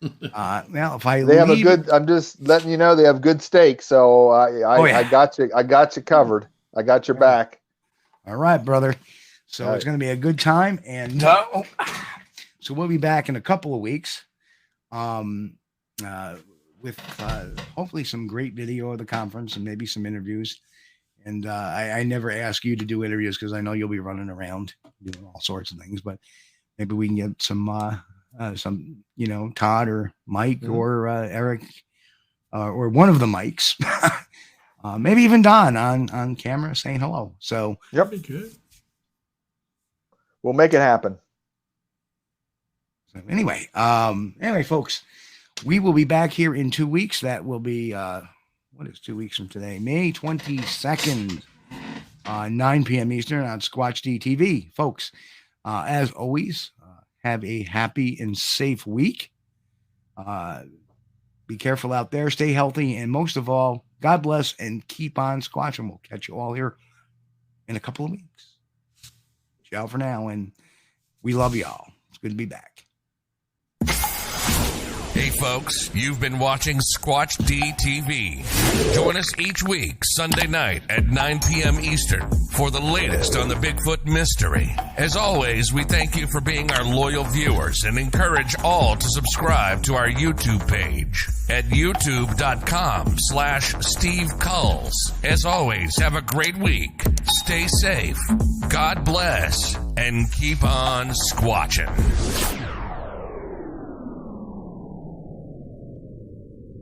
Well, if I they have a good, I'm just letting you know, they have good steak. So I got you. I got you covered. I got your back. All right, brother. So it's going to be a good time. And so we'll be back in a couple of weeks with hopefully some great video of the conference and maybe some interviews. And I never ask you to do interviews because I know you'll be running around doing all sorts of things, but maybe we can get some, you know, Todd or Mike or Eric or one of the Mikes, maybe even Don on camera saying hello. So yep, be good. We'll make it happen. So anyway, folks, we will be back here in 2 weeks. That will be what is 2 weeks from today? May 22nd, 9 p.m. Eastern on Squatch-D TV, folks. As always, have a happy and safe week. Be careful out there. Stay healthy. And most of all, God bless and keep on squatching. We'll catch you all here in a couple of weeks. Ciao for now. And we love y'all. It's good to be back. Hey folks, you've been watching Squatch-D TV. Join us each week, Sunday night at 9 p.m. Eastern for the latest on the Bigfoot mystery. As always, we thank you for being our loyal viewers and encourage all to subscribe to our YouTube page at youtube.com/Steve Kulls. As always, have a great week. Stay safe. God bless and keep on squatching.